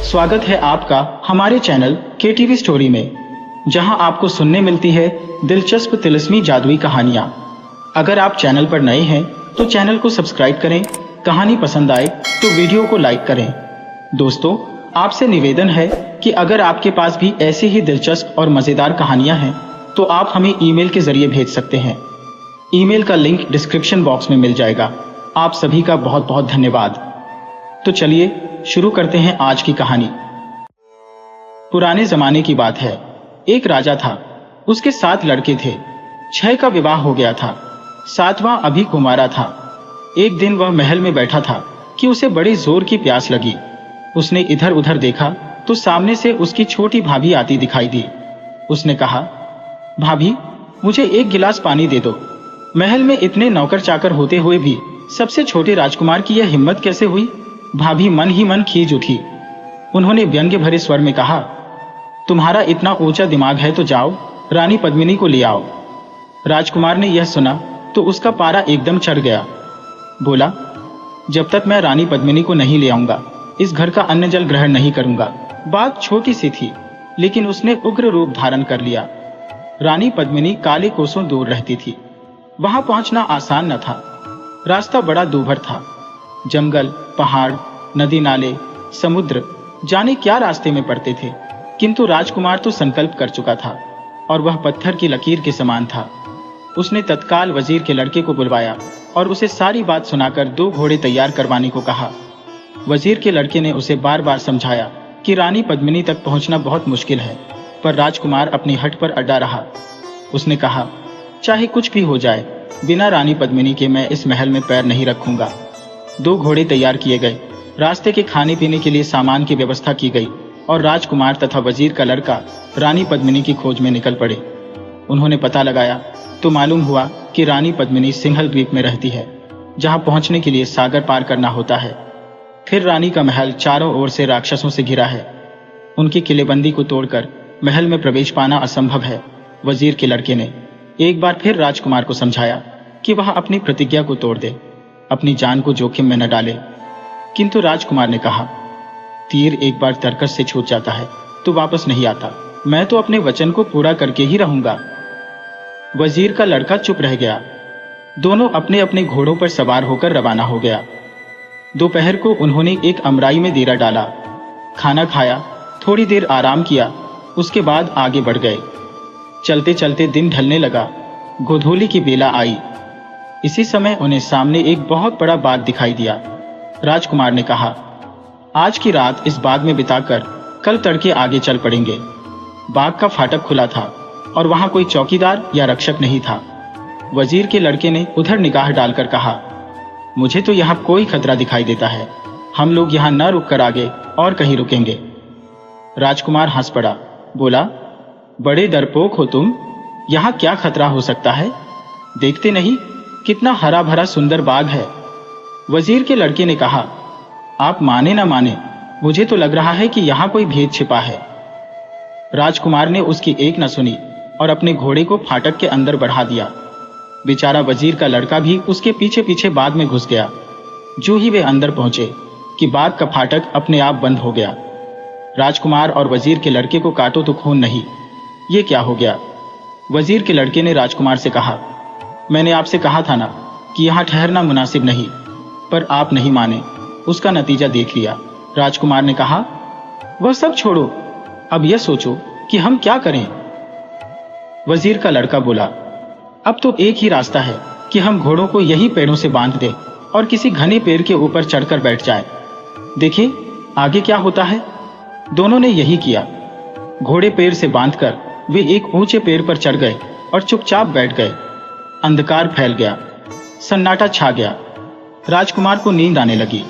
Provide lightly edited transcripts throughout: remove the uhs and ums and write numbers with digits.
स्वागत है आपका हमारे चैनल KTV स्टोरी में, जहां आपको सुनने मिलती है दिलचस्प तिलिस्मी जादुई कहानियां। अगर आप चैनल पर नए हैं तो चैनल को सब्सक्राइब करें, कहानी पसंद आए तो वीडियो को लाइक करें। दोस्तों, आपसे निवेदन है कि अगर आपके पास भी ऐसी ही दिलचस्प और मज़ेदार कहानियां हैं तो आप हमें ईमेल के जरिए भेज सकते हैं। ईमेल का लिंक डिस्क्रिप्शन बॉक्स में मिल जाएगा। आप सभी का बहुत बहुत धन्यवाद। तो चलिए शुरू करते हैं आज की कहानी। पुराने जमाने की बात है। एक राजा था, उसके 7 लड़के थे। 6 का विवाह हो गया था, 7वां अभी कुंवारा था। एक दिन वह महल में बैठा था कि उसे बड़ी जोर की प्यास लगी। उसने इधर उधर देखा तो सामने से उसकी छोटी भाभी आती दिखाई दी। उसने कहा, भाभी, मुझे 1 गिलास पानी दे दो। महल में इतने नौकर चाकर होते हुए भी सबसे छोटे राजकुमार की यह हिम्मत कैसे हुई? भाभी मन ही मन खींच उठी। उन्होंने व्यंग्य भरे स्वर में कहा, तुम्हारा इतना ऊंचा दिमाग है तो जाओ रानी पद्मिनी को ले आओ। राजकुमार ने यह सुना तो उसका पारा एकदम चढ़ गया। बोला, जब तक मैं रानी पद्मिनी को नहीं ले आऊंगा इस घर का अन्न जल ग्रहण नहीं करूंगा। बात छोटी सी थी, लेकिन उसने उग्र रूप धारण कर लिया। रानी पद्मिनी काले कोसों दूर रहती थी। वहां पहुंचना आसान न था। रास्ता बड़ा दूभर था। जंगल, पहाड़, नदी नाले, समुद्र, जाने क्या रास्ते में पड़ते थे। किंतु राजकुमार तो संकल्प कर चुका था और वह पत्थर की लकीर के समान था। उसने तत्काल वजीर के लड़के को बुलवाया और उसे सारी बात सुनाकर 2 घोड़े तैयार करवाने को कहा। वजीर के लड़के ने उसे बार बार समझाया कि रानी पद्मिनी तक पहुंचना बहुत मुश्किल है, पर राजकुमार अपनी हट पर अड़ा रहा। उसने कहा, चाहे कुछ भी हो जाए, बिना रानी पद्मिनी के मैं इस महल में पैर नहीं रखूंगा। 2 घोड़े तैयार किए गए। रास्ते के खाने पीने के लिए सामान की व्यवस्था की गई और राजकुमार तथा वजीर का लड़का रानी पद्मिनी की खोज में निकल पड़े। उन्होंने पता लगाया तो मालूम हुआ कि रानी पद्मिनी सिंहल द्वीप में रहती है, जहां पहुंचने के लिए सागर पार करना होता है। फिर रानी का महल चारों ओर से राक्षसों से घिरा है। उनकी किलेबंदी को तोड़कर महल में प्रवेश पाना असंभव है। वजीर के लड़के ने एक बार फिर राजकुमार को समझाया कि वह अपनी प्रतिज्ञा को तोड़ दे, अपनी जान को जोखिम में न डाले। किंतु राजकुमार ने कहा, तीर एक बार तरकस से छूट जाता है तो वापस नहीं आता। मैं तो अपने वचन को पूरा करके ही रहूंगा। वजीर का लड़का चुप रह गया। दोनों अपने अपने घोड़ों पर सवार होकर रवाना हो गया। दोपहर को उन्होंने एक अमराई में डेरा डाला, खाना खाया, थोड़ी देर आराम किया, उसके बाद आगे बढ़ गए। चलते चलते दिन ढलने लगा। गोधूली की बेला आई। इसी समय उन्हें सामने एक बहुत बड़ा बाग दिखाई दिया। राजकुमार ने कहा, आज की रात इस बाग में बिताकर कल तड़के आगे चल पड़ेंगे। बाग का फाटक खुला था और वहां कोई चौकीदार या रक्षक नहीं था। वजीर के लड़के ने उधर निगाह डालकर कहा, मुझे तो यहाँ कोई खतरा दिखाई देता है। हम लोग यहाँ न रुककर आगे और कहीं रुकेंगे। राजकुमार हंस पड़ा। बोला, बड़े डरपोक हो तुम। यहाँ क्या खतरा हो सकता है? देखते नहीं कितना हरा भरा सुंदर बाग है। वजीर के लड़के ने कहा, आप माने ना माने, मुझे तो लग रहा है कि यहाँ कोई भेद छिपा है। राजकुमार ने उसकी एक न सुनी और अपने घोड़े को फाटक के अंदर बढ़ा दिया। बेचारा वजीर का लड़का भी उसके पीछे पीछे बाग में घुस गया। जो ही वे अंदर पहुंचे कि बाग का फाटक अपने आप बंद हो गया। राजकुमार और वजीर के लड़के को काटो तो खून नहीं। ये क्या हो गया? वजीर के लड़के ने राजकुमार से कहा, मैंने आपसे कहा था ना कि यहाँ ठहरना मुनासिब नहीं, पर आप नहीं माने। उसका नतीजा देख लिया। राजकुमार ने कहा, वह सब छोड़ो, अब यह सोचो कि हम क्या करें। वजीर का लड़का बोला, अब तो एक ही रास्ता है कि हम घोड़ों को यही पेड़ों से बांध दें और किसी घने पेड़ के ऊपर चढ़कर बैठ जाएं। देखिए आगे क्या होता है। दोनों ने यही किया। घोड़े पेड़ से बांधकर वे एक ऊंचे पेड़ पर चढ़ गए और चुपचाप बैठ गए। अंधकार फैल गया, सन्नाटा छा गया। राजकुमार को नींद आने लगी।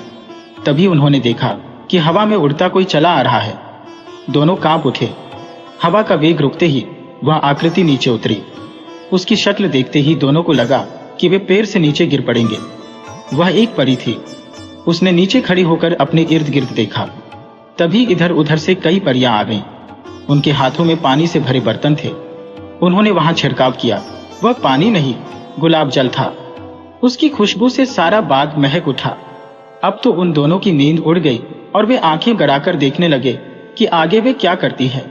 तभी उन्होंने देखा कि हवा में उड़ता कोई चला आ रहा है। दोनों कांप उठे। हवा का वेग रुकते ही वह आकृति नीचे उतरी। उसकी शक्ल देखते ही दोनों को लगा कि वे पेड़ से नीचे गिर पड़ेंगे। वह एक परी थी। उसने नीचे खड़ी होकर अपने इर्द गिर्द देखा। तभी इधर उधर से कई परियां आ गईं। उनके हाथों में पानी से भरे बर्तन थे। उन्होंने वहां छिड़काव किया। वह पानी नहीं, गुलाब जल था। उसकी खुशबू से सारा बाग महक उठा। अब तो उन दोनों की नींद उड़ गई और वे आंखें गड़ाकर देखने लगे कि आगे वे क्या करती है।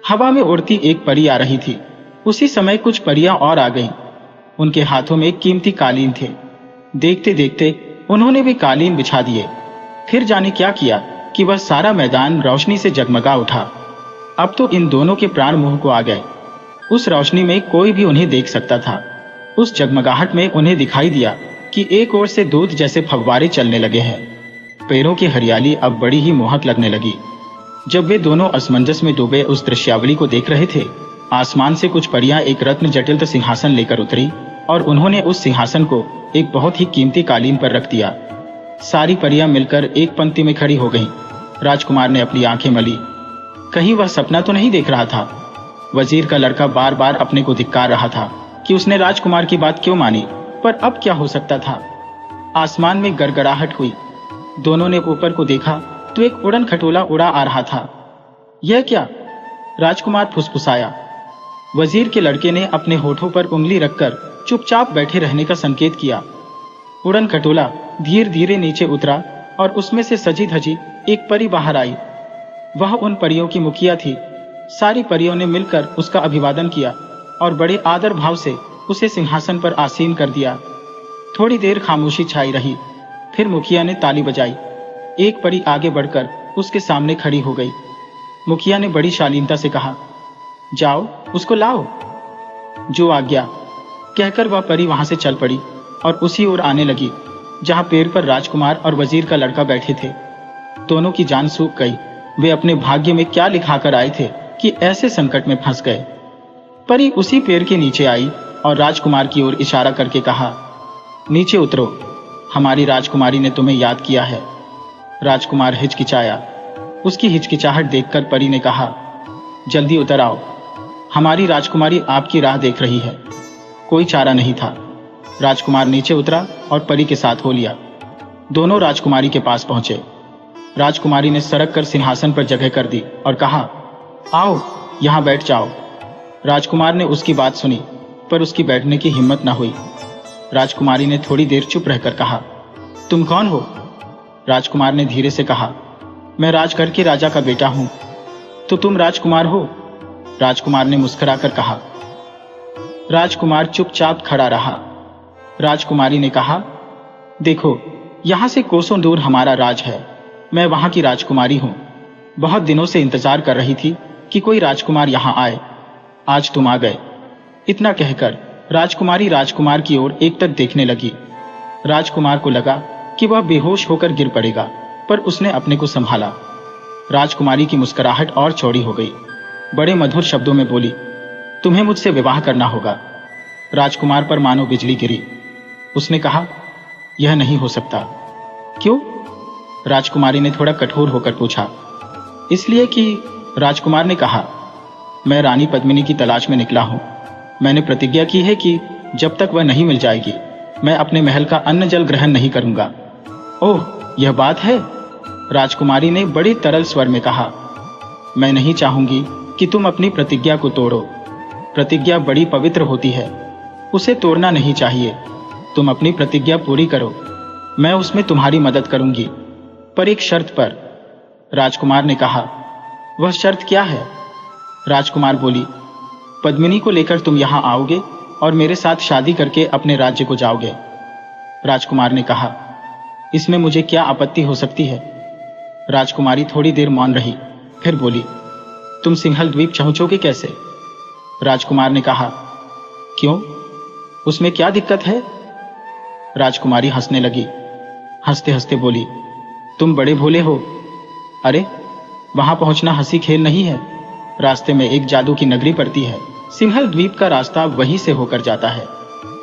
हवा में उड़ती एक परी आ रही थी। उसी समय कुछ परियां और आ गईं। उनके हाथों में कीमती कालीन थे। देखते देखते उन्होंने वे कालीन बिछा दिए। फिर जाने क्या किया कि वह सारा मैदान रोशनी से जगमगा उठा। अब तो इन दोनों के प्राण मुंह को आ गए। उस रोशनी में कोई भी उन्हें देख सकता था। उस जगमगाहट में उन्हें दिखाई दिया कि एक ओर से दूध जैसे फव्वारे चलने लगे हैं। पेड़ों की हरियाली अब बड़ी ही मोहक लगने लगी। जब वे दोनों असमंजस में डूबे उस दृश्यावली को देख रहे थे, आसमान से कुछ परियां एक रत्न जटिल सिंहासन लेकर उतरी और उन्होंने उस सिंहासन को एक बहुत ही कीमती कालीन पर रख दिया। सारी परियां मिलकर एक पंक्ति में खड़ी हो गईं। राजकुमार ने अपनी आंखें मली। कहीं वह सपना तो नहीं देख रहा था। वजीर का लड़का बार बार अपने को धिक्कार रहा था कि उसने राजकुमार की बात क्यों मानी, पर अब क्या हो सकता था। आसमान में गड़गड़ाहट हुई। दोनों ने ऊपर को देखा तो एक उड़न खटोला उड़ा आ रहा था। यह क्या? राजकुमार फुसफुसाया। वजीर के लड़के ने अपने होठों पर उंगली रखकर चुपचाप बैठे रहने का संकेत किया। उड़न खटोला धीरे धीरे नीचे उतरा और उसमें से सजी धजी एक परी बाहर आई। वह उन परियों की मुखिया थी। सारी परियों ने मिलकर उसका अभिवादन किया और बड़े आदर भाव से उसे सिंहासन पर आसीन कर दिया। थोड़ी देर खामोशी छाई रही। फिर मुखिया ने ताली बजाई। एक परी आगे बढ़कर उसके सामने खड़ी हो गई। मुखिया ने बड़ी शालीनता से कहा, जाओ उसको लाओ। जो आज्ञा, कहकर वह परी वहां से चल पड़ी और उसी ओर आने लगी जहां पेड़ पर राजकुमार और वजीर का लड़का बैठे थे। दोनों की जान सूख गई। वे अपने भाग्य में क्या लिखाकर आए थे कि ऐसे संकट में फंस गए। परी उसी पेड़ के नीचे आई और राजकुमार की ओर इशारा करके कहा, नीचे उतरो, हमारी राजकुमारी ने तुम्हें याद किया है। राजकुमार हिचकिचाया। उसकी हिचकिचाहट देखकर परी ने कहा, जल्दी उतर आओ, हमारी राजकुमारी आपकी राह देख रही है। कोई चारा नहीं था। राजकुमार नीचे उतरा और परी के साथ हो लिया। दोनों राजकुमारी के पास पहुंचे। राजकुमारी ने सरक कर सिंहासन पर जगह कर दी और कहा, आओ यहां बैठ जाओ। राजकुमार ने उसकी बात सुनी, पर उसकी बैठने की हिम्मत न हुई। राजकुमारी ने थोड़ी देर चुप रहकर कहा, तुम कौन हो? राजकुमार ने धीरे से कहा, मैं राजकर के राजा का बेटा हूं। तो तुम राजकुमार हो? राजकुमार ने मुस्कुराकर कहा। राजकुमार चुपचाप खड़ा रहा। राजकुमारी ने कहा, देखो, यहां से कोसों दूर हमारा राज है। मैं वहां की राजकुमारी हूं। बहुत दिनों से इंतजार कर रही थी कि कोई राजकुमार यहां आए। आज तुम आ गए। इतना कहकर राजकुमारी राजकुमार की ओर एकटक देखने लगी। राजकुमार को लगा कि वह बेहोश होकर गिर पड़ेगा, पर उसने अपने को संभाला। राजकुमारी की मुस्कुराहट और चौड़ी हो गई। बड़े मधुर शब्दों में बोली, तुम्हें मुझसे विवाह करना होगा। राजकुमार पर मानो बिजली गिरी। उसने कहा, यह नहीं हो सकता। क्यों? राजकुमारी ने थोड़ा कठोर होकर पूछा। इसलिए कि, राजकुमार ने कहा, मैं रानी पद्मिनी की तलाश में निकला हूं। मैंने प्रतिज्ञा की है कि जब तक वह नहीं मिल जाएगी, मैं अपने महल का अन्न जल ग्रहण नहीं करूंगा। ओह, यह बात है? राजकुमारी ने बड़े तरल स्वर में कहा, मैं नहीं चाहूंगी कि तुम अपनी प्रतिज्ञा को तोड़ो। प्रतिज्ञा बड़ी पवित्र होती है, उसे तोड़ना नहीं चाहिए। तुम अपनी प्रतिज्ञा पूरी करो, मैं उसमें तुम्हारी मदद करूंगी, पर एक शर्त पर। राजकुमार ने कहा, वह शर्त क्या है? राजकुमार बोली, पद्मिनी को लेकर तुम यहां आओगे और मेरे साथ शादी करके अपने राज्य को जाओगे। राजकुमार ने कहा, इसमें मुझे क्या आपत्ति हो सकती है? राजकुमारी थोड़ी देर मौन रही, फिर बोली, तुम सिंहल द्वीप पहुंचोगे कैसे? राजकुमार ने कहा, क्यों, उसमें क्या दिक्कत है? राजकुमारी हंसने लगी। हंसते हंसते बोली, तुम बड़े भोले हो। अरे, वहां पहुंचना हंसी खेल नहीं है। रास्ते में एक जादू की नगरी पड़ती है। सिंहल द्वीप का रास्ता वहीं से होकर जाता है।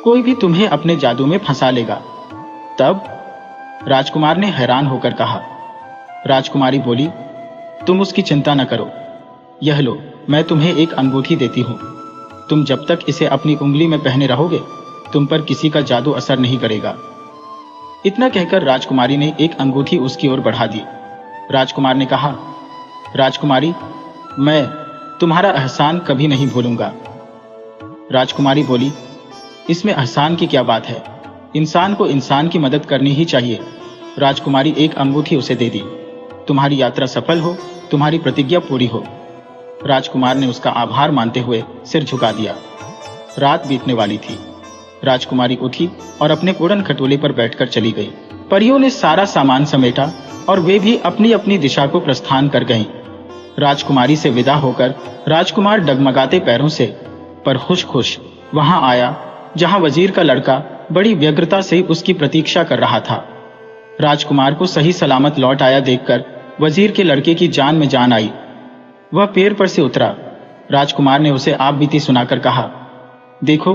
कोई भी तुम्हें अपने जादू में फंसा लेगा। तब? राजकुमार ने हैरान होकर कहा। राजकुमारी बोली, तुम उसकी चिंता न करो। यह लो, मैं तुम्हें एक अंगूठी देती हूं। तुम जब तक इसे अपनी उंगली में पहने रहोगे, तुम पर किसी का जादू असर नहीं करेगा। इतना कहकर राजकुमारी ने एक अंगूठी उसकी ओर बढ़ा दी। राजकुमार ने कहा, राजकुमारी, मैं तुम्हारा एहसान कभी नहीं भूलूंगा। राजकुमारी बोली, इसमें एहसान की क्या बात है? इंसान को इंसान की मदद करनी ही चाहिए। राजकुमारी एक अंगूठी उसे दे दी। तुम्हारी यात्रा सफल हो, तुम्हारी प्रतिज्ञा पूरी हो। राजकुमार ने उसका आभार मानते हुए सिर झुका दिया। रात बीतने वाली थी। राजकुमारी उठी और अपने उड़न खटोले पर बैठकर चली गई। परियों ने सारा सामान समेटा और वे भी अपनी अपनी दिशा को प्रस्थान कर गईं। राजकुमारी से विदा होकर राजकुमार डगमगाते पैरों से पर खुश खुश वहां आया जहां वजीर का लड़का बड़ी व्यग्रता से उसकी प्रतीक्षा कर रहा था। राजकुमार को सही सलामत लौट आया देखकर वजीर के लड़के की जान में जान आई। वह पेड़ पर से उतरा। राजकुमार ने उसे आप बीती सुनाकर कहा, देखो,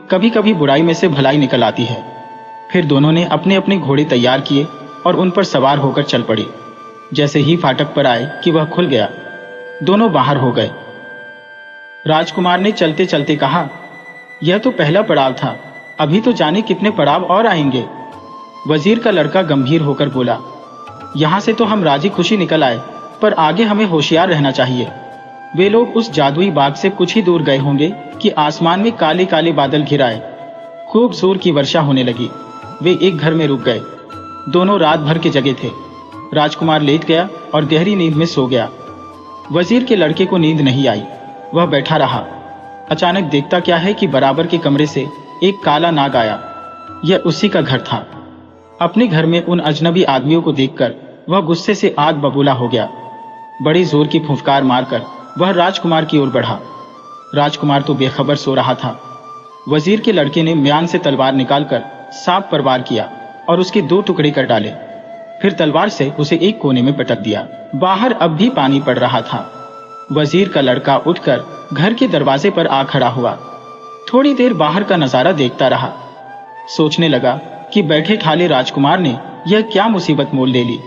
कभी कभी बुराई में से भलाई निकल आती है। फिर दोनों ने अपने अपने घोड़े तैयार किए और उन पर सवार होकर चल पड़े। जैसे ही फाटक पर आए कि वह खुल गया, दोनों बाहर हो गए। राजकुमार ने चलते चलते कहा, यह तो पहला पड़ाव था, अभी तो जाने कितने पड़ाव और आएंगे। वजीर का लड़का गंभीर होकर बोला, यहां से तो हम राजी खुशी निकल आए, पर आगे हमें होशियार रहना चाहिए। वे लोग उस जादुई बाग से कुछ ही दूर गए होंगे कि आसमान में काले काले बादल घिर आए। खूब जोर की वर्षा होने लगी। वे एक घर में रुक गए। दोनों रात भर के जगे थे। राजकुमार लेट गया और गहरी नींद में सो गया। वजीर के लड़के को नींद नहीं आई। वह बैठा रहा। अचानक देखता क्या है कि बराबर के कमरे से एक काला नाग आया। यह उसी का घर था। अपने घर में उन अजनबी आदमियों को देखकर वह गुस्से से आग बबूला हो गया। बड़ी जोर की फुफकार मारकर वह राजकुमार की ओर बढ़ा। राजकुमार तो बेखबर सो रहा था। वजीर के लड़के ने म्यान से तलवार निकालकर सांप पर वार किया और उसके 2 टुकड़े कर डाले। फिर तलवार से उसे एक कोने में पटक दिया। बाहर अब भी पानी पड़ रहा था। वजीर का लड़का उठकर घर के दरवाजे पर आ खड़ा हुआ। थोड़ी देर बाहर का नजारा देखता रहा। सोचने लगा कि बैठे ठाले राजकुमार ने यह क्या मुसीबत मोल ले ली।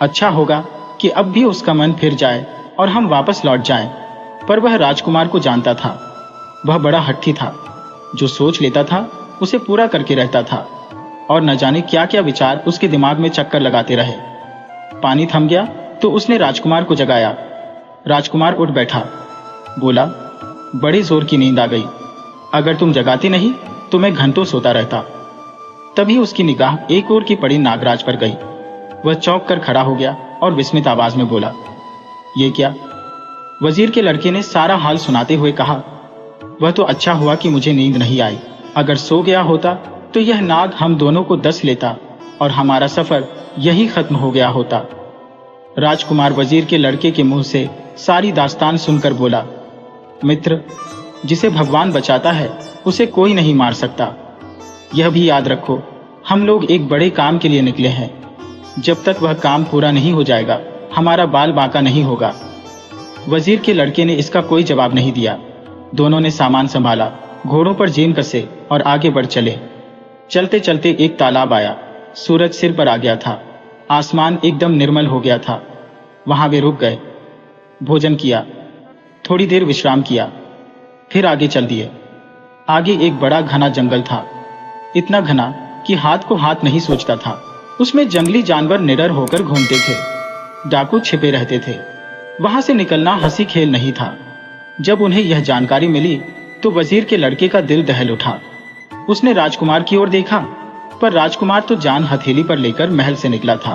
अच्छा होगा कि अब भी उसका मन फिर जाए और हम वापस लौट जाएं। पर वह राजकुमार को जानता था। वह बड़ा हट्टी था। जो सोच लेता था उसे पूरा करके रहता था और न जाने क्या क्या विचार उसके दिमाग में चक्कर लगाते रहे। पानी थम गया तो उसने राजकुमार को जगाया। राजकुमार उठ बैठा। बोला, बड़ी जोर की नींद आ गई। अगर तुम जगाते नहीं तो मैं घंटों सोता रहता। तभी उसकी निगाह एक ओर की पड़ी नागराज पर गई। वह चौंक कर खड़ा हो गया और विस्मित आवाज में बोला, ये क्या? वजीर के लड़के ने सारा हाल सुनाते हुए कहा, वह तो अच्छा हुआ कि मुझे नींद नहीं आई। अगर सो गया होता तो यह नाग हम दोनों को डस लेता और हमारा सफर यही खत्म हो गया होता। राजकुमार वजीर के लड़के के मुंह से सारी दास्तान सुनकर बोला, मित्र, जिसे भगवान बचाता है उसे कोई नहीं मार सकता। यह भी याद रखो, हम लोग एक बड़े काम के लिए निकले हैं। जब तक वह काम पूरा नहीं हो जाएगा हमारा बाल बांका नहीं होगा। वजीर के लड़के ने इसका कोई जवाब नहीं दिया। दोनों ने सामान संभाला, घोड़ों पर जेन कसे और आगे बढ़ चले। चलते चलते एक तालाब आया। सूरज सिर पर आ गया था। आसमान एकदम निर्मल हो गया था। वहां वे रुक गए, भोजन किया, थोड़ी देर विश्राम किया, फिर आगे चल दिए। आगे एक बड़ा घना जंगल था। इतना घना कि हाथ को हाथ नहीं सोचता था। उसमें जंगली जानवर निडर होकर घूमते थे। डाकू छिपे रहते थे। वहां से निकलना हंसी खेल नहीं था। जब उन्हें यह जानकारी मिली तो वजीर के लड़के का दिल दहल उठा। उसने राजकुमार की ओर देखा, पर राजकुमार तो जान हथेली पर लेकर महल से निकला था।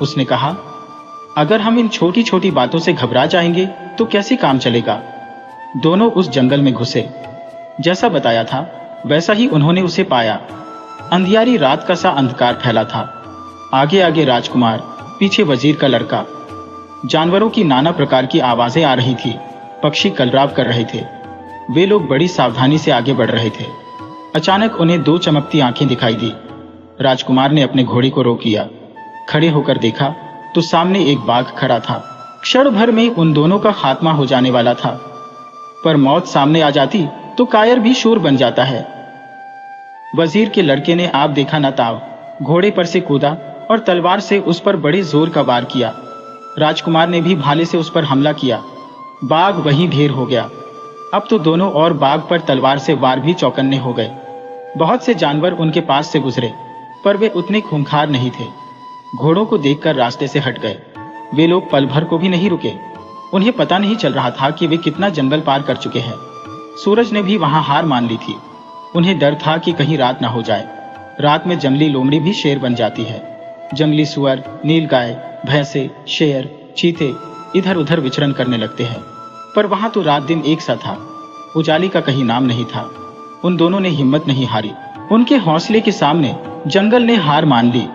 उसने कहा, अगर हम इन छोटी छोटी बातों से घबरा जाएंगे तो कैसे काम चलेगा। दोनों उस जंगल में घुसे। जैसा बताया था वैसा ही उन्होंने उसे पाया। अंधियारी रात का सा अंधकार फैला था। आगे आगे राजकुमार, पीछे वजीर का लड़का। जानवरों की नाना प्रकार की आवाजें आ रही थी। पक्षी कलरव कर रहे थे। वे लोग बड़ी सावधानी से आगे बढ़ रहे थे। अचानक उन्हें 2 चमकती आंखें दिखाई दी। राजकुमार ने अपने घोड़े को रोक लिया। खड़े होकर देखा तो सामने एक बाघ खड़ा था। क्षण भर में उन दोनों का खात्मा हो जाने वाला था। पर मौत सामने आ जाती तो कायर भी शूर बन जाता है। वजीर के लड़के ने आप देखा न ताव घोड़े पर से कूदा और तलवार से उस पर बड़े जोर का वार किया। राजकुमार ने भी भाले से उस पर हमला किया। बाघ वहीं ढेर हो गया। अब तो दोनों और बाघ पर तलवार से वार भी चौकन्ने हो गए। बहुत से जानवर उनके पास से गुजरे, पर वे उतने खूंखार नहीं थे। घोड़ों को देखकर रास्ते से हट गए। वे लोग पल भर को भी नहीं रुके। उन्हें पता नहीं चल रहा था कि वे कितना जंगल पार कर चुके हैं। सूरज ने भी वहां हार मान ली थी। उन्हें डर था कि कहीं रात ना हो जाए। रात में जंगली लोमड़ी भी शेर बन जाती है। जंगली सुअर, नीलगाय, भैंसे, शेर, चीते इधर उधर विचरण करने लगते हैं। पर वहां तो रात दिन एक सा था, उजाली का कहीं नाम नहीं था। उन दोनों ने हिम्मत नहीं हारी। उनके हौसले के सामने जंगल ने हार मान ली।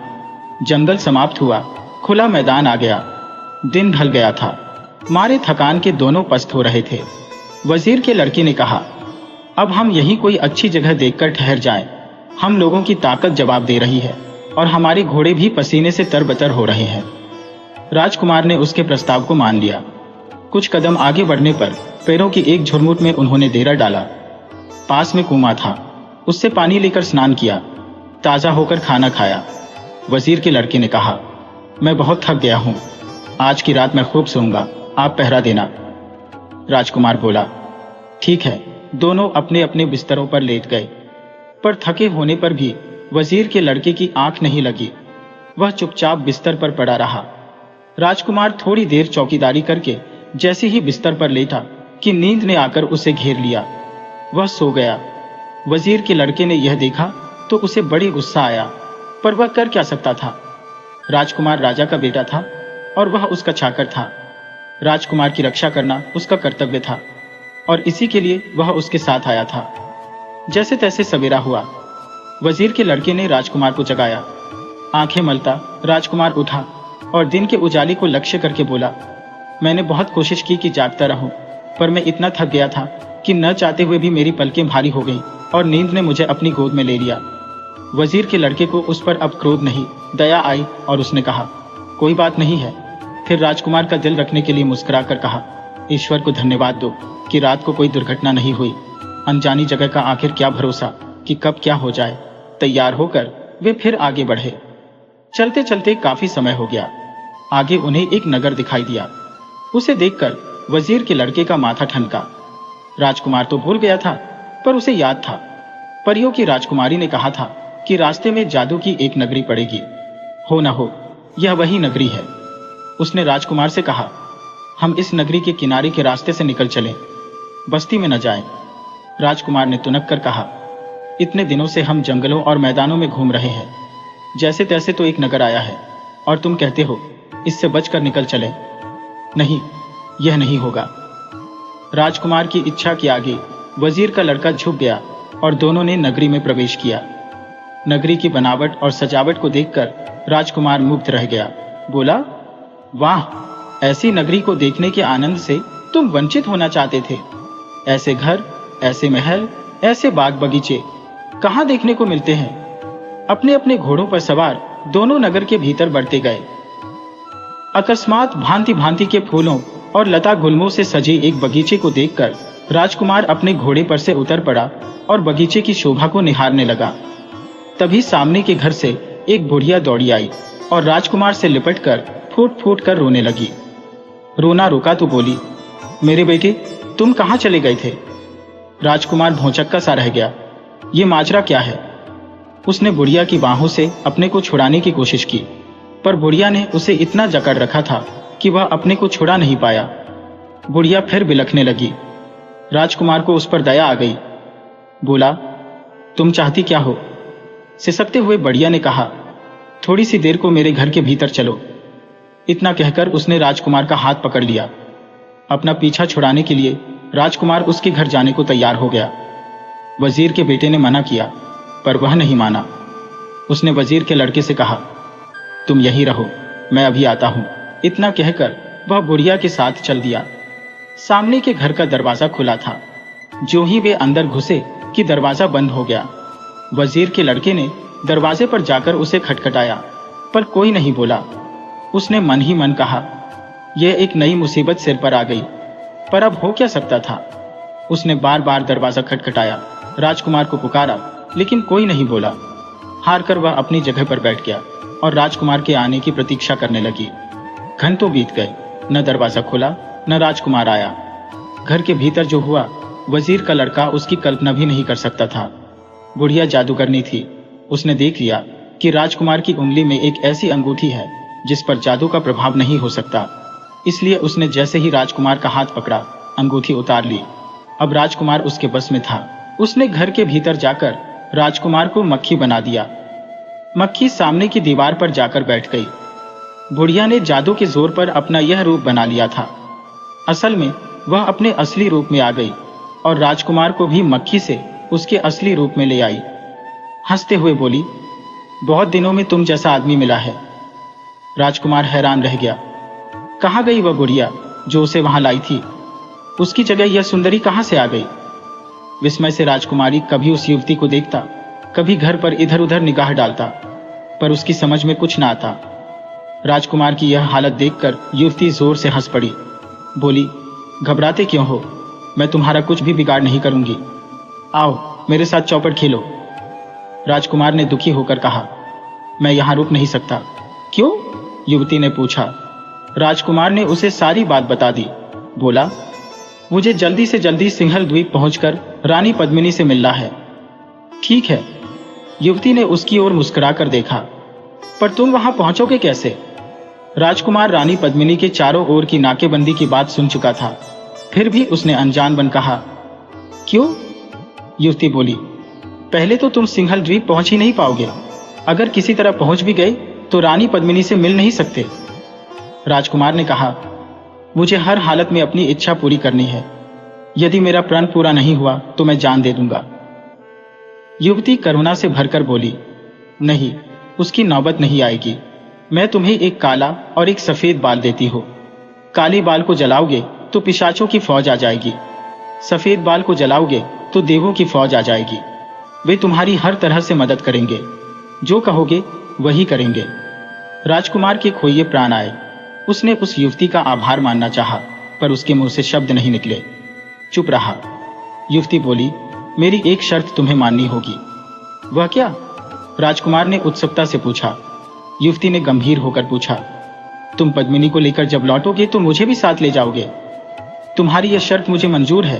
जंगल समाप्त हुआ, खुला मैदान आ गया। दिन ढल गया था। मारे थकान के दोनों पस्त हो रहे थे। वजीर के लड़के ने कहा, अब हम यहीं कोई अच्छी जगह देखकर ठहर जाएं। हम लोगों की ताकत जवाब दे रही है और हमारे घोड़े भी पसीने से तरबतर हो रहे हैं। राजकुमार ने उसके प्रस्ताव को मान लिया। कुछ कदम आगे बढ़ने पर पैरों की एक झुरमुट में उन्होंने डेरा डाला। पास में कुआं था, उससे पानी लेकर स्नान किया, ताजा होकर खाना खाया। वजीर के लड़के ने कहा, मैं बहुत थक गया हूं, आज की रात मैं खूब सोऊंगा, आप पहरा देना। राजकुमार बोला, ठीक है। दोनों अपने अपने बिस्तरों पर लेट गए। पर थके होने पर भी वजीर के लड़के की आंख नहीं लगी। वह चुपचाप बिस्तर पर पड़ा रहा। राजकुमार थोड़ी देर चौकीदारी करके जैसे ही बिस्तर पर लेटा कि नींद ने आकर उसे घेर लिया। वह सो गया। वजीर के लड़के ने यह देखा तो उसे बड़ी गुस्सा आया, पर वह कर क्या सकता था। राजकुमार राजा का बेटा था और वह उसका चाकर था। राजकुमार की रक्षा करना उसका कर्तव्य था और इसी के लिए वह उसके साथ आया था। जैसे तैसे सवेरा हुआ। वजीर के लड़के ने राजकुमार को जगाया। आंखें मलता राजकुमार उठा और दिन के उजाले को लक्ष्य करके बोला, मैंने बहुत कोशिश की कि जागता रहूं, पर मैं इतना थक गया था कि न चाहते हुए भी मेरी पलकें भारी हो गईं और नींद ने मुझे अपनी गोद में ले लिया। वजीर के लड़के को उस पर अब क्रोध नहीं, दया आई और उसने कहा, कोई बात नहीं है। फिर राजकुमार का दिल रखने के लिए मुस्कुराकर कहा, ईश्वर को धन्यवाद दो कि रात को कोई दुर्घटना नहीं हुई। अनजानी जगह का आखिर क्या भरोसा कि कब क्या हो जाए। तैयार होकर वे फिर आगे बढ़े। चलते चलते काफी समय हो गया। आगे उन्हें एक नगर दिखाई दिया। उसे देखकर वजीर के लड़के का माथा ठनका। राजकुमार तो भूल गया था, पर उसे याद था। परियों की राजकुमारी ने कहा था कि रास्ते में जादू की एक नगरी पड़ेगी। हो न हो यह वही नगरी है। उसने राजकुमार से कहा, हम इस नगरी के किनारे के रास्ते से निकल चलें, बस्ती में न जाएं। राजकुमार ने तुनक कर कहा, इतने दिनों से हम जंगलों और मैदानों में घूम रहे हैं, जैसे तैसे तो एक नगर आया है और तुम कहते हो इससे बचकर निकल चलें। नहीं, यह नहीं होगा। राजकुमार की इच्छा के आगे वजीर का लड़का झुक गया और दोनों ने नगरी में प्रवेश किया। नगरी की बनावट और सजावट को देखकर राजकुमार मुग्ध रह गया। बोला, वाह, ऐसी नगरी को देखने के आनंद से तुम वंचित होना चाहते थे। ऐसे घर, ऐसे महल, ऐसे बाग बगीचे कहाँ देखने को मिलते हैं। अपने अपने घोड़ों पर सवार दोनों नगर के भीतर बढ़ते गए। अकस्मात भांति भांति के फूलों और लता गुल्मों से सजे एक बगीचे को देखकर राजकुमार अपने घोड़े पर से उतर पड़ा और बगीचे की शोभा को निहारने लगा। तभी सामने के घर से एक बुढ़िया दौड़ी आई और राजकुमार से लिपटकर फूट फूट कर रोने लगी। रोना रुका तो बोली, मेरे बेटे, तुम कहाँ चले गए थे। राजकुमार भौचक्का सा रह गया। ये माजरा क्या है। उसने बुढ़िया की बाहों से अपने को छुड़ाने की कोशिश की, पर बुढ़िया ने उसे इतना जकड़ रखा था कि वह अपने को छुड़ा नहीं पाया। बुढ़िया फिर बिलखने लगी। राजकुमार को उस पर दया आ गई। बोला, तुम चाहती क्या हो। सिसकते हुए बुढ़िया ने कहा, थोड़ी सी देर को मेरे घर के भीतर चलो। इतना कहकर उसने राजकुमार का हाथ पकड़ लिया। अपना पीछा छुड़ाने के लिए राजकुमार उसके घर जाने को तैयार हो गया। वजीर के बेटे ने मना किया, पर वह नहीं माना। उसने वजीर के लड़के से कहा, तुम यहीं रहो, मैं अभी आता हूं। इतना कहकर वह बुढ़िया के साथ चल दिया। सामने के घर का दरवाजा खुला था। जो ही वे अंदर घुसे कि दरवाजा बंद हो गया। वजीर के लड़के ने दरवाजे पर जाकर उसे खटखटाया, पर कोई नहीं बोला। उसने मन ही मन कहा, यह एक नई मुसीबत सिर पर आ गई, पर अब हो क्या सकता था। उसने बार बार दरवाजा खटखटाया, राजकुमार को पुकारा, लेकिन कोई नहीं बोला। हार कर वह अपनी जगह पर बैठ गया और राजकुमार के आने की प्रतीक्षा करने लगी। घंटों बीत गए, न दरवाजा खुला न राजकुमार आया। घर के भीतर जो हुआ वजीर का लड़का उसकी कल्पना भी नहीं कर सकता था। बुढ़िया जादूगरनी थी। उसने देख लिया कि राजकुमार की उंगली में एक ऐसी अंगूठी है जिस पर जादू का प्रभाव नहीं हो सकता। इसलिए उसने जैसे ही राजकुमार का हाथ पकड़ा, अंगूठी उतार ली। अब राजकुमार उसके बस में था। उसने घर के भीतर जाकर राजकुमार को मक्खी बना दिया। मक्खी सामने की दीवार पर जाकर बैठ गई। बुढ़िया ने जादू के जोर पर अपना यह रूप बना लिया था। असल में वह अपने असली रूप में आ गई और राजकुमार को भी मक्खी से उसके असली रूप में ले आई। हंसते हुए बोली, बहुत दिनों में तुम जैसा आदमी मिला है। राजकुमार हैरान रह गया। कहाँ गई वह बुढ़िया जो उसे वहां लाई थी? उसकी जगह यह सुंदरी कहां से आ गई? विस्मय से राजकुमारी कभी उस युवती को देखता, कभी घर पर इधर उधर निगाह डालता, पर उसकी समझ में कुछ ना आता। राजकुमार की यह हालत देखकर युवती जोर से हंस पड़ी। बोली, घबराते क्यों हो? मैं तुम्हारा कुछ भी बिगाड़ नहीं करूंगी। आओ मेरे साथ चौपड़ खेलो। राजकुमार ने दुखी होकर कहा, मैं यहां रुक नहीं सकता। क्यों? युवती ने पूछा। राजकुमार ने उसे सारी बात बता दी। बोला, मुझे जल्दी से जल्दी सिंहल द्वीप पहुंचकर रानी पद्मिनी से मिलना है। ठीक है। युवती ने उसकी ओर मुस्कुराकर देखा। पर तुम वहां पहुंचोगे कैसे? राजकुमार रानी पद्मिनी के चारों ओर की नाकेबंदी की बात सुन चुका था, फिर भी उसने अनजान बन कहा, क्यों? युवती बोली, पहले तो तुम सिंहल द्वीप पहुंच ही नहीं पाओगे। अगर किसी तरह पहुंच भी गए तो रानी पद्मिनी से मिल नहीं सकते। राजकुमार ने कहा, मुझे हर हालत में अपनी इच्छा पूरी करनी है। यदि मेरा प्रण पूरा नहीं हुआ तो मैं जान दे दूंगा। युवती करुणा से भरकर बोली, नहीं, उसकी नौबत नहीं आएगी। मैं तुम्हें एक काला और एक सफेद बाल देती हूं। काले बाल को जलाओगे तो पिशाचों की फौज आ जाएगी, सफेद बाल को जलाओगे तो देवों की फौज आ जाएगी। वे तुम्हारी हर तरह से मदद करेंगे, जो कहोगे वही करेंगे। राजकुमार के खोए प्राण आए। उसने उस युवती का आभार मानना चाहा, पर उसके मुंह से शब्द नहीं निकले, चुप रहा। युवती बोली, मेरी एक शर्त तुम्हें माननी होगी। वह क्या? राजकुमार ने उत्सुकता से पूछा। युवती ने गंभीर होकर पूछा, तुम पद्मिनी को लेकर जब लौटोगे तो मुझे भी साथ ले जाओगे? तुम्हारी यह शर्त मुझे मंजूर है।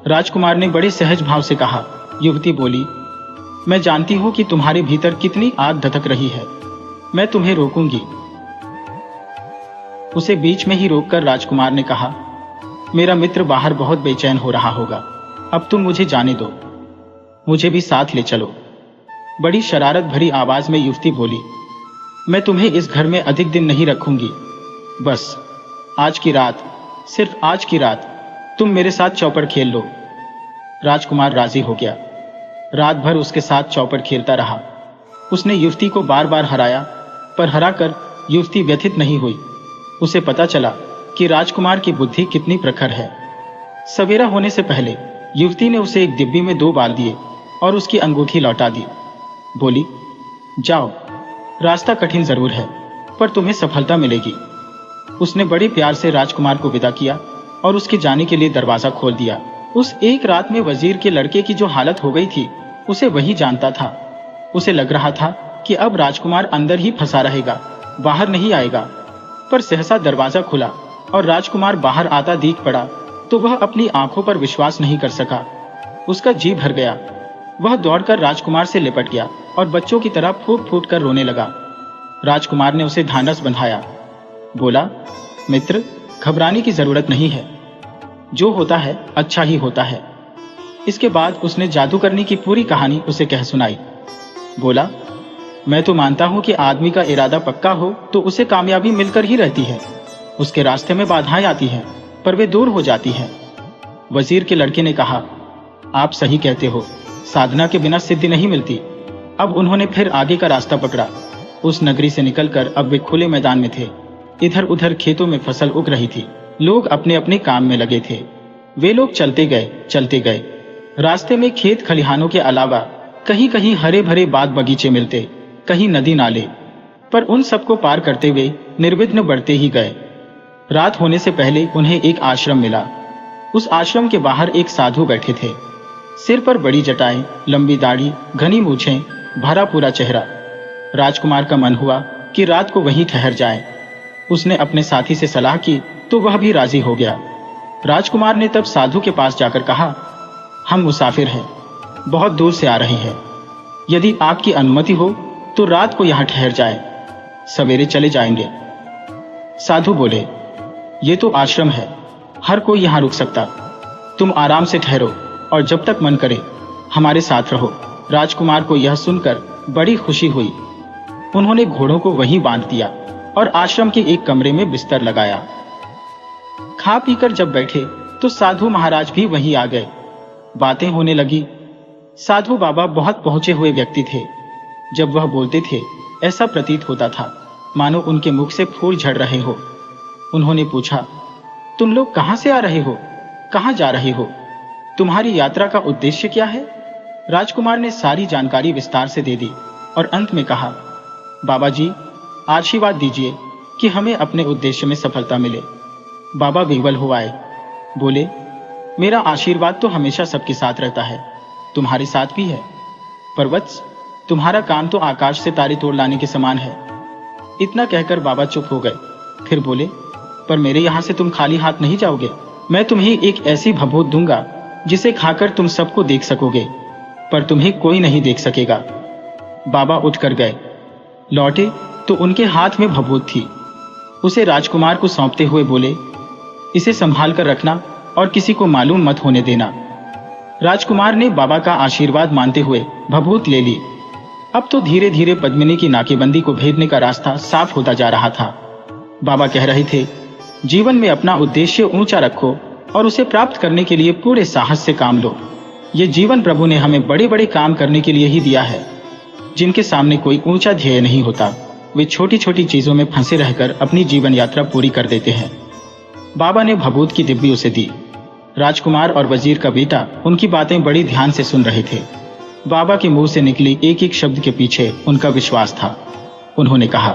राजकुमार ने बड़े सहज भाव से कहा। युवती बोली, मैं जानती हूं कि तुम्हारे भीतर कितनी आग धधक रही है। मैं तुम्हें रोकूंगी। उसे बीच में ही रोककर राजकुमार ने कहा, मेरा मित्र बाहर बहुत बेचैन हो रहा होगा, अब तुम मुझे जाने दो। मुझे भी साथ ले चलो। बड़ी शरारत भरी आवाज में युवती बोली, मैं तुम्हें इस घर में अधिक दिन नहीं रखूंगी। बस आज की रात, सिर्फ आज की रात तुम मेरे साथ चौपड़ खेल लो। राजकुमार राजी हो गया। रात भर उसके साथ चौपड़ खेलता रहा। उसने युवती को बार बार हराया, पर हराकर युवती व्यथित नहीं हुई। उसे पता चला कि राजकुमार की बुद्धि कितनी प्रखर है। सवेरा होने से पहले युवती ने उसे एक डिब्बी में 2 बाल दिए और उसकी अंगूठी लौटा दी। बोली, जाओ, रास्ता कठिन जरूर है पर तुम्हें सफलता मिलेगी। उसने बड़े प्यार से राजकुमार को विदा किया और उसके जाने के लिए दरवाजा खोल दिया। उस एक रात में वजीर के लड़के की जो हालत हो गई थी, उसे वही जानता था। उसे लग रहा था कि अब राजकुमार अंदर ही फंसा रहेगा, बाहर नहीं आएगा। पर सहसा दरवाजा खुला और राजकुमार बाहर आता दिख पड़ा तो वह अपनी आंखों पर विश्वास नहीं कर सका। उसका जी भर गया। वह दौड़कर राजकुमार से लिपट गया और बच्चों की तरह फूट फूट कर रोने लगा। राजकुमार ने उसे ढांढस बंधाया। बोला, मित्र, घबराने की जरूरत नहीं है। जो होता है अच्छा ही होता है। इसके बाद उसने जादू करने की पूरी कहानी उसे कह सुनाई। बोला, मैं तो मानता हूं कि आदमी का इरादा पक्का हो तो उसे कामयाबी मिलकर ही रहती है। उसके रास्ते में बाधाएं आती हैं, पर वे दूर हो जाती हैं। वजीर के लड़के ने कहा, आप सही कहते हो, साधना के बिना सिद्धि नहीं मिलती। अब उन्होंने फिर आगे का रास्ता पकड़ा। उस नगरी से निकलकर अब वे खुले मैदान में थे। इधर उधर खेतों में फसल उग रही थी। लोग अपने अपने काम में लगे थे। वे लोग चलते गए। रास्ते में खेत खलिहानों के अलावा कहीं कहीं हरे भरे बाग बगीचे मिलते, कहीं नदी नाले, पर उन सबको पार करते हुए निर्विघ्न बढ़ते ही गए। रात होने से पहले उन्हें एक आश्रम मिला। उस आश्रम के बाहर एक साधु बैठे थे। सिर पर बड़ी जटाएं, लंबी दाढ़ी, घनी मूछें, भरा पूरा चेहरा। राजकुमार का मन हुआ कि रात को वहीं ठहर जाए। उसने अपने साथी से सलाह की तो वह भी राजी हो गया। राजकुमार ने तब साधु के पास जाकर कहा, हम मुसाफिर हैं, बहुत दूर से आ रहे हैं। यदि आपकी अनुमति हो तो रात को यहां ठहर जाए, सवेरे चले जाएंगे। साधु बोले, ये तो आश्रम है, हर कोई यहां रुक सकता। तुम आराम से ठहरो और जब तक मन करे हमारे साथ रहो। राजकुमार को यह सुनकर बड़ी खुशी हुई। उन्होंने घोड़ों को वहीं बांध दिया और आश्रम के एक कमरे में बिस्तर लगाया। खा पीकर जब बैठे तो साधु महाराज भी वहीं आ गए। बातें होने लगी। साधु बाबा बहुत पहुंचे हुए व्यक्ति थे। जब वह बोलते थे ऐसा प्रतीत होता था मानो उनके मुख से फूल झड़ रहे हो। उन्होंने पूछा, तुम लोग कहां से आ रहे हो, कहां जा रहे हो, तुम्हारी यात्रा का उद्देश्य क्या है? राजकुमार ने सारी जानकारी विस्तार से दे दी और अंत में कहा, बाबा जी आशीर्वाद दीजिए कि हमें अपने उद्देश्य में सफलता मिले। बाबा विह्वल हो आए। बोले, मेरा आशीर्वाद तो हमेशा सबके साथ रहता है, तुम्हारे साथ भी है। पर वत्स, तुम्हारा काम तो आकाश से तारे तोड़ लाने के समान है। इतना कहकर बाबा चुप हो गए। फिर बोले, पर मेरे यहां से तुम खाली हाथ नहीं जाओगे। मैं तुम्हें एक ऐसी भभूत दूंगा जिसे खाकर तुम सबको देख सकोगे, पर तुम्हें कोई नहीं देख सकेगा। बाबा उठकर गए। लौटे तो उनके हाथ में भभूत थी। उसे राजकुमार को सौंपते हुए बोले, इसे संभाल कर रखना और किसी को मालूम मत होने देना। राजकुमार ने बाबा का आशीर्वाद मानते हुए भभूत ले ली। अब तो धीरे धीरे पद्मिनी की नाकेबंदी को भेदने का रास्ता साफ होता जा रहा था। बाबा कह रहे थे, जीवन में अपना उद्देश्य ऊंचा रखो और उसे प्राप्त करने के लिए पूरे साहस से काम लो। ये जीवन प्रभु ने हमें बड़े बड़े काम करने के लिए ही दिया है। जिनके सामने कोई ऊंचा ध्येय नहीं होता, वे छोटी छोटी चीजों में फंसे रहकर अपनी जीवन यात्रा पूरी कर देते हैं। बाबा ने भभूत की डिब्बी उसे दी। राजकुमार और वजीर का बेटा उनकी बातें बड़ी ध्यान से सुन रहे थे। बाबा के मुंह से निकली एक एक शब्द के पीछे उनका विश्वास था। उन्होंने कहा,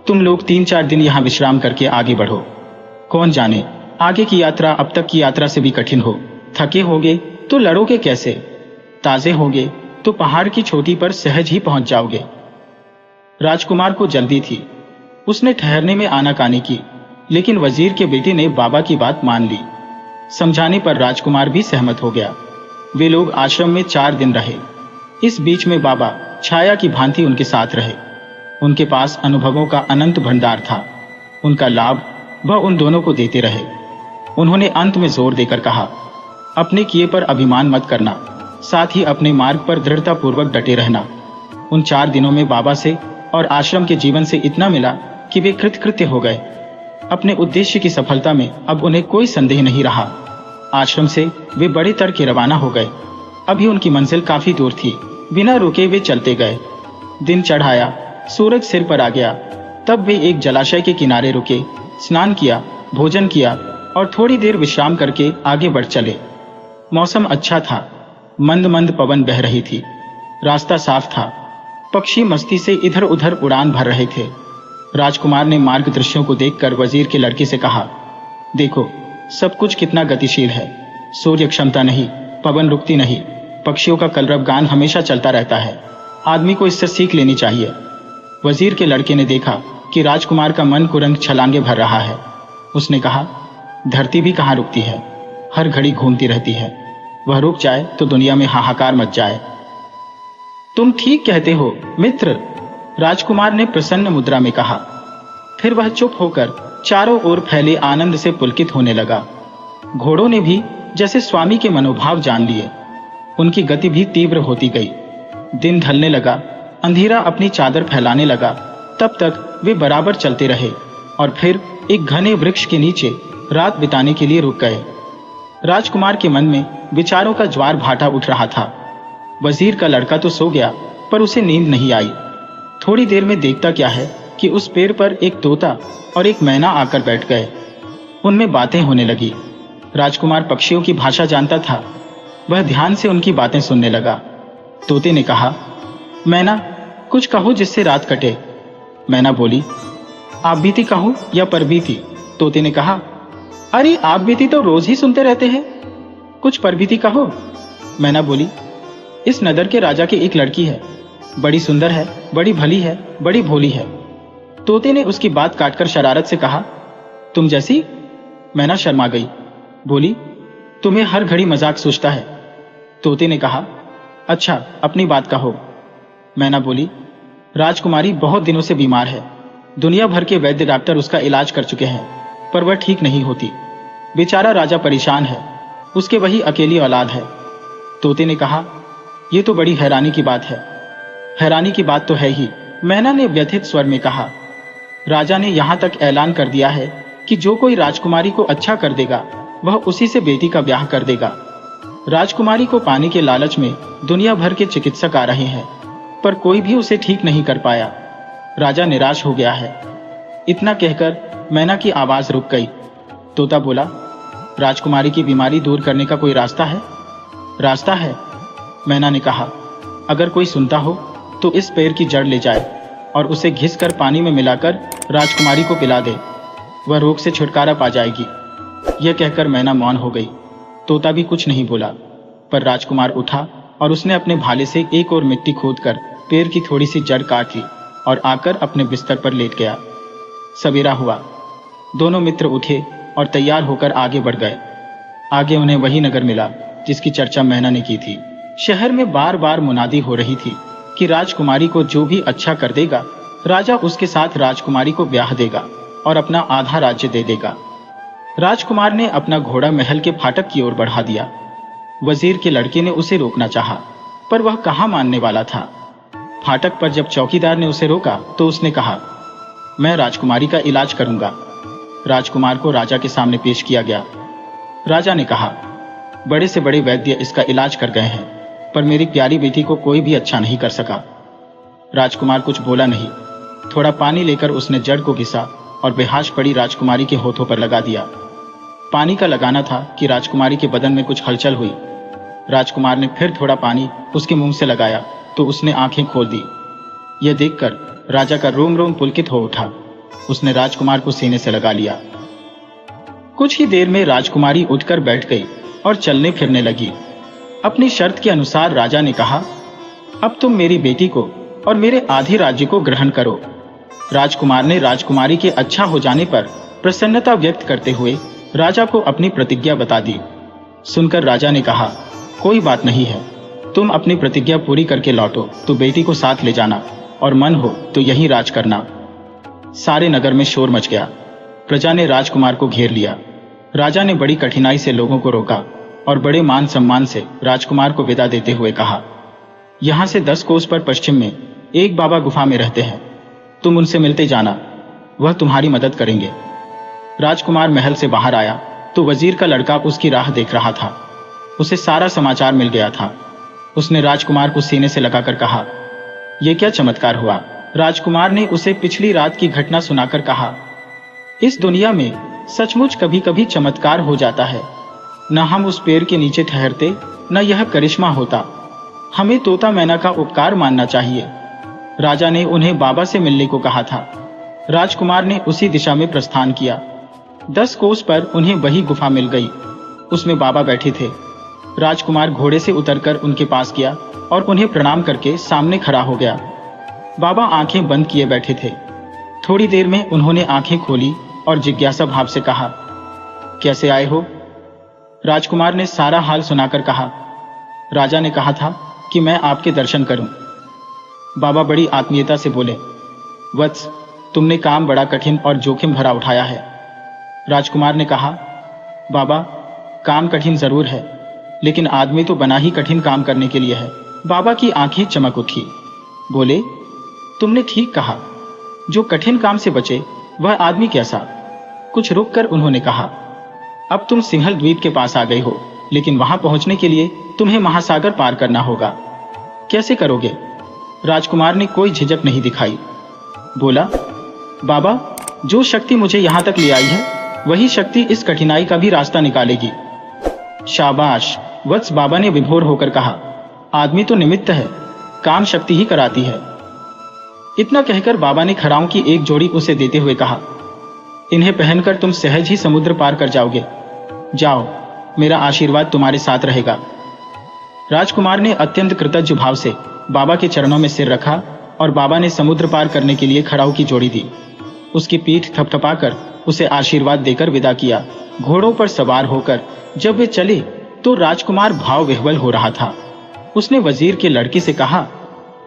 तुम लोग 3-4 दिन यहाँ विश्राम करके आगे बढ़ो। कौन जाने आगे की यात्रा अब तक की यात्रा से भी कठिन हो। थके होगे तो लड़ोगे कैसे, ताजे होगे तो पहाड़ की चोटी पर सहज ही पहुंच जाओगे। राजकुमार को जल्दी थी। उसने ठहरने में आनाकानी की, लेकिन वजीर के बेटे ने बाबा की बात मान ली। समझाने पर राजकुमार भी सहमत हो गया। वे लोग आश्रम में 4 दिन रहे। इस बीच में बाबा छाया की भांति उनके साथ रहे। उनके पास अनुभवों का अनंत भंडार था। उनका लाभ वह उन दोनों को देते रहे। उन्होंने अंत में जोर देकर कहा, अपने किए पर अभिमान मत करना, साथ ही अपने मार्ग पर दृढ़तापूर्वक डटे रहना। उन 4 दिनों में बाबा से और आश्रम के जीवन से इतना मिला कि वे कृतकृत्य हो गए। अपने उद्देश्य की सफलता में अब उन्हें कोई संदेह नहीं रहा। आश्रम से वे बड़े तड़के रवाना हो गए। अभी उनकी मंजिल काफी दूर थी। बिना रुके वे चलते गए। दिन चढ़ आया, सूरज सिर पर आ गया। तब वे एक जलाशय के किनारे रुके, स्नान किया, भोजन किया और थोड़ी देर विश्राम करके आगे बढ़ चले। मौसम अच्छा था। मंद मंद पवन बह रही थी। रास्ता साफ था। पक्षी मस्ती से इधर उधर उड़ान भर रहे थे। राजकुमार ने मार्ग दृश्यों को देखकर वजीर के लड़के से कहा, देखो सब कुछ कितना गतिशील है। सूर्य क्षमता नहीं, पवन रुकती नहीं, पक्षियों का कलरव गान हमेशा चलता रहता है। आदमी को इससे सीख लेनी चाहिए। वजीर के लड़के ने देखा कि राजकुमार का मन कुरंग छलांगे भर रहा है। उसने कहा, धरती भी कहाँ रुकती है, हर घड़ी घूमती रहती है। वह रुक जाए तो दुनिया में हाहाकार मच जाए। तुम ठीक कहते हो मित्र, राजकुमार ने प्रसन्न मुद्रा में कहा। फिर वह चुप होकर चारों ओर फैले आनंद से पुलकित होने लगा। घोड़ों ने भी जैसे स्वामी के मनोभाव जान लिए। उनकी गति भी तीव्र होती गई। दिन ढलने लगा, अंधेरा अपनी चादर फैलाने लगा। तब तक वे बराबर चलते रहे और फिर एक घने वृक्ष के नीचे रात बिताने के लिए रुक गए। राजकुमार के मन में विचारों का ज्वार भाटा उठ रहा था। वजीर का लड़का तो सो गया, पर उसे नींद नहीं आई। थोड़ी देर में देखता क्या है कि उस पेड़ पर एक तोता और एक मैना आकर बैठ गए। उनमें बातें होने लगी। राजकुमार पक्षियों की भाषा जानता था। वह ध्यान से उनकी बातें सुनने लगा। तोते ने कहा, मैना कुछ कहो जिससे रात कटे। मैना बोली, आप बीती कहूं या परबीती? तोते ने कहा, अरे आप बीती तो रोज ही सुनते रहते हैं, कुछ परबीती कहो। मैना बोली, इस नगर के राजा की एक लड़की है, बड़ी सुंदर है, बड़ी भली है, बड़ी भोली है। तोते ने उसकी बात काटकर शरारत से कहा, तुम जैसी? मैना शर्मा गई, बोली, तुम्हें हर घड़ी मजाक सूझता है। तोते ने कहा, अच्छा अपनी बात कहो। मैना बोली, राजकुमारी बहुत दिनों से बीमार है। दुनिया भर के वैद्य डॉक्टर उसका इलाज कर चुके हैं, पर वह ठीक नहीं होती। बेचारा राजा परेशान है, उसके वही अकेली औलाद है। तोते ने कहा, यह तो बड़ी हैरानी की बात है। हैरानी की बात तो है ही, मैना ने व्यथित स्वर में कहा। राजा ने यहाँ तक ऐलान कर दिया है कि जो कोई राजकुमारी को अच्छा कर देगा वह उसी से बेटी का ब्याह कर देगा। राजकुमारी को पाने के लालच में दुनिया भर के चिकित्सक आ रहे हैं, पर कोई भी उसे ठीक नहीं कर पाया। राजा निराश हो गया है। इतना कहकर मैना की आवाज रुक गई। तोता बोला, राजकुमारी की बीमारी दूर करने का कोई रास्ता है? रास्ता है, मैना ने कहा। अगर कोई सुनता हो तो इस पेड़ की जड़ ले जाए और उसे घिसकर पानी में मिलाकर राजकुमारी को पिला दे, वह रोग से छुटकारा पा जाएगी। यह कहकर मैना मौन हो गई। तोता भी कुछ नहीं बोला, पर राजकुमार उठा और उसने अपने भाले से एक और मिट्टी खोदकर पेड़ की थोड़ी सी जड़ काट ली और आकर अपने बिस्तर पर लेट गया। सवेरा हुआ। दोनों मित्र उठे और तैयार होकर आगे बढ़ गए। आगे उन्हें वही नगर मिला जिसकी चर्चा मैना ने की थी। शहर में बार बार मुनादी हो रही थी कि राजकुमारी को जो भी अच्छा कर देगा, राजा उसके साथ राजकुमारी को ब्याह देगा और अपना आधा राज्य दे देगा। राजकुमार ने अपना घोड़ा महल के फाटक की ओर बढ़ा दिया। वजीर के लड़के ने उसे रोकना चाहा, पर वह कहाँ मानने वाला था। फाटक पर जब चौकीदार ने उसे रोका तो उसने कहा, मैं राजकुमारी का इलाज करूंगा। राजकुमार को राजा के सामने पेश किया गया। राजा ने कहा, बड़े से बड़े वैद्य इसका इलाज कर गए हैं, पर मेरी प्यारी बेटी को कोई भी अच्छा नहीं कर सका। राजकुमार कुछ बोला नहीं। थोड़ा पानी लेकर उसने जड़ को घिसा और बेहोश पड़ी राजकुमारी के होठों पर लगा दिया। पानी का लगाना था कि राजकुमारी के बदन में कुछ हलचल हुई। राजकुमार ने फिर थोड़ा पानी उसके मुंह से लगाया तो उसने आंखें खोल दी। यह देखकर राजा का रोम रोम पुलकित हो उठा। उसने राजकुमार को सीने से लगा लिया। कुछ ही देर में राजकुमारी उठकर बैठ गई और चलने फिरने लगी। अपनी शर्त के अनुसार राजा ने कहा, अब तुम मेरी बेटी को और मेरे आधे राज्य को ग्रहण करो। राजकुमार ने राजकुमारी के अच्छा हो जाने पर प्रसन्नता व्यक्त करते हुए राजा को अपनी प्रतिज्ञा बता दी। सुनकर राजा ने कहा, कोई बात नहीं है, तुम अपनी प्रतिज्ञा पूरी करके लौटो तो बेटी को साथ ले जाना और मन हो तो यहीं राज करना। सारे नगर में शोर मच गया। प्रजा ने राजकुमार को घेर लिया। राजा ने बड़ी कठिनाई से लोगों को रोका और बड़े मान सम्मान से राजकुमार को विदा देते हुए कहा, यहां से 10 कोस पर पश्चिम में एक बाबा गुफा में रहते हैं, तुम उनसे मिलते जाना, वह तुम्हारी मदद करेंगे। राजकुमार महल से बाहर आया तो वजीर का लड़का उसकी राह देख रहा था। उसे सारा समाचार मिल गया था। उसने राजकुमार को सीने से लगाकर कहा, यह क्या चमत्कार हुआ? राजकुमार ने उसे पिछली रात की घटना सुनाकर कहा, इस दुनिया में सचमुच कभी कभी चमत्कार हो जाता है। न हम उस पेड़ के नीचे ठहरते, न यह करिश्मा होता। हमें तोता मैना का उपकार मानना चाहिए। राजा ने उन्हें बाबा से मिलने को कहा था। राजकुमार ने उसी दिशा में प्रस्थान किया। 10 कोस पर उन्हें वही गुफा मिल गई। उसमें बाबा बैठे थे। राजकुमार घोड़े से उतरकर उनके पास गया और उन्हें प्रणाम करके सामने खड़ा हो गया। बाबा आंखें बंद किए बैठे थे। थोड़ी देर में उन्होंने आंखें खोली और जिज्ञासा भाव से कहा, कैसे आए हो? राजकुमार ने सारा हाल सुनाकर कहा, राजा ने कहा था कि मैं आपके दर्शन करूं। बाबा बड़ी आत्मीयता से बोले, वत्स, तुमने काम बड़ा कठिन और जोखिम भरा उठाया है। राजकुमार ने कहा, बाबा, काम कठिन जरूर है, लेकिन आदमी तो बना ही कठिन काम करने के लिए है। बाबा की आंखें चमक उठी। बोले, तुमने ठीक कहा, जो कठिन काम से बचे वह आदमी कैसा? कुछ रुककर उन्होंने कहा, अब तुम सिंहल द्वीप के पास आ गए हो, लेकिन वहां पहुंचने के लिए तुम्हें महासागर पार करना होगा। कैसे करोगे? राजकुमार ने कोई झिझक नहीं दिखाई। बोला, बाबा, जो शक्ति मुझे यहां तक ले आई है वही शक्ति इस कठिनाई का भी रास्ता निकालेगी। शाबाश वत्स, बाबा ने विभोर होकर कहा, आदमी तो निमित्त है, काम शक्ति ही कराती है। इतना कहकर बाबा ने खड़ाओं की एक जोड़ी उसे देते हुए कहा, इन्हें पहनकर तुम सहज ही समुद्र पार कर जाओगे। जाओ, मेरा आशीर्वाद तुम्हारे साथ रहेगा। राजकुमार ने अत्यंत कृतज्ञ भाव से बाबा के चरणों में सिर रखा और बाबा ने समुद्र पार करने के लिए खड़ाऊ की जोड़ी दी। उसकी पीठ थपथपाकर उसे आशीर्वाद देकर विदा किया। घोड़ों पर सवार होकर जब वे चले तो राजकुमार भाव विह्वल हो रहा था। उसने वजीर के लड़के से कहा,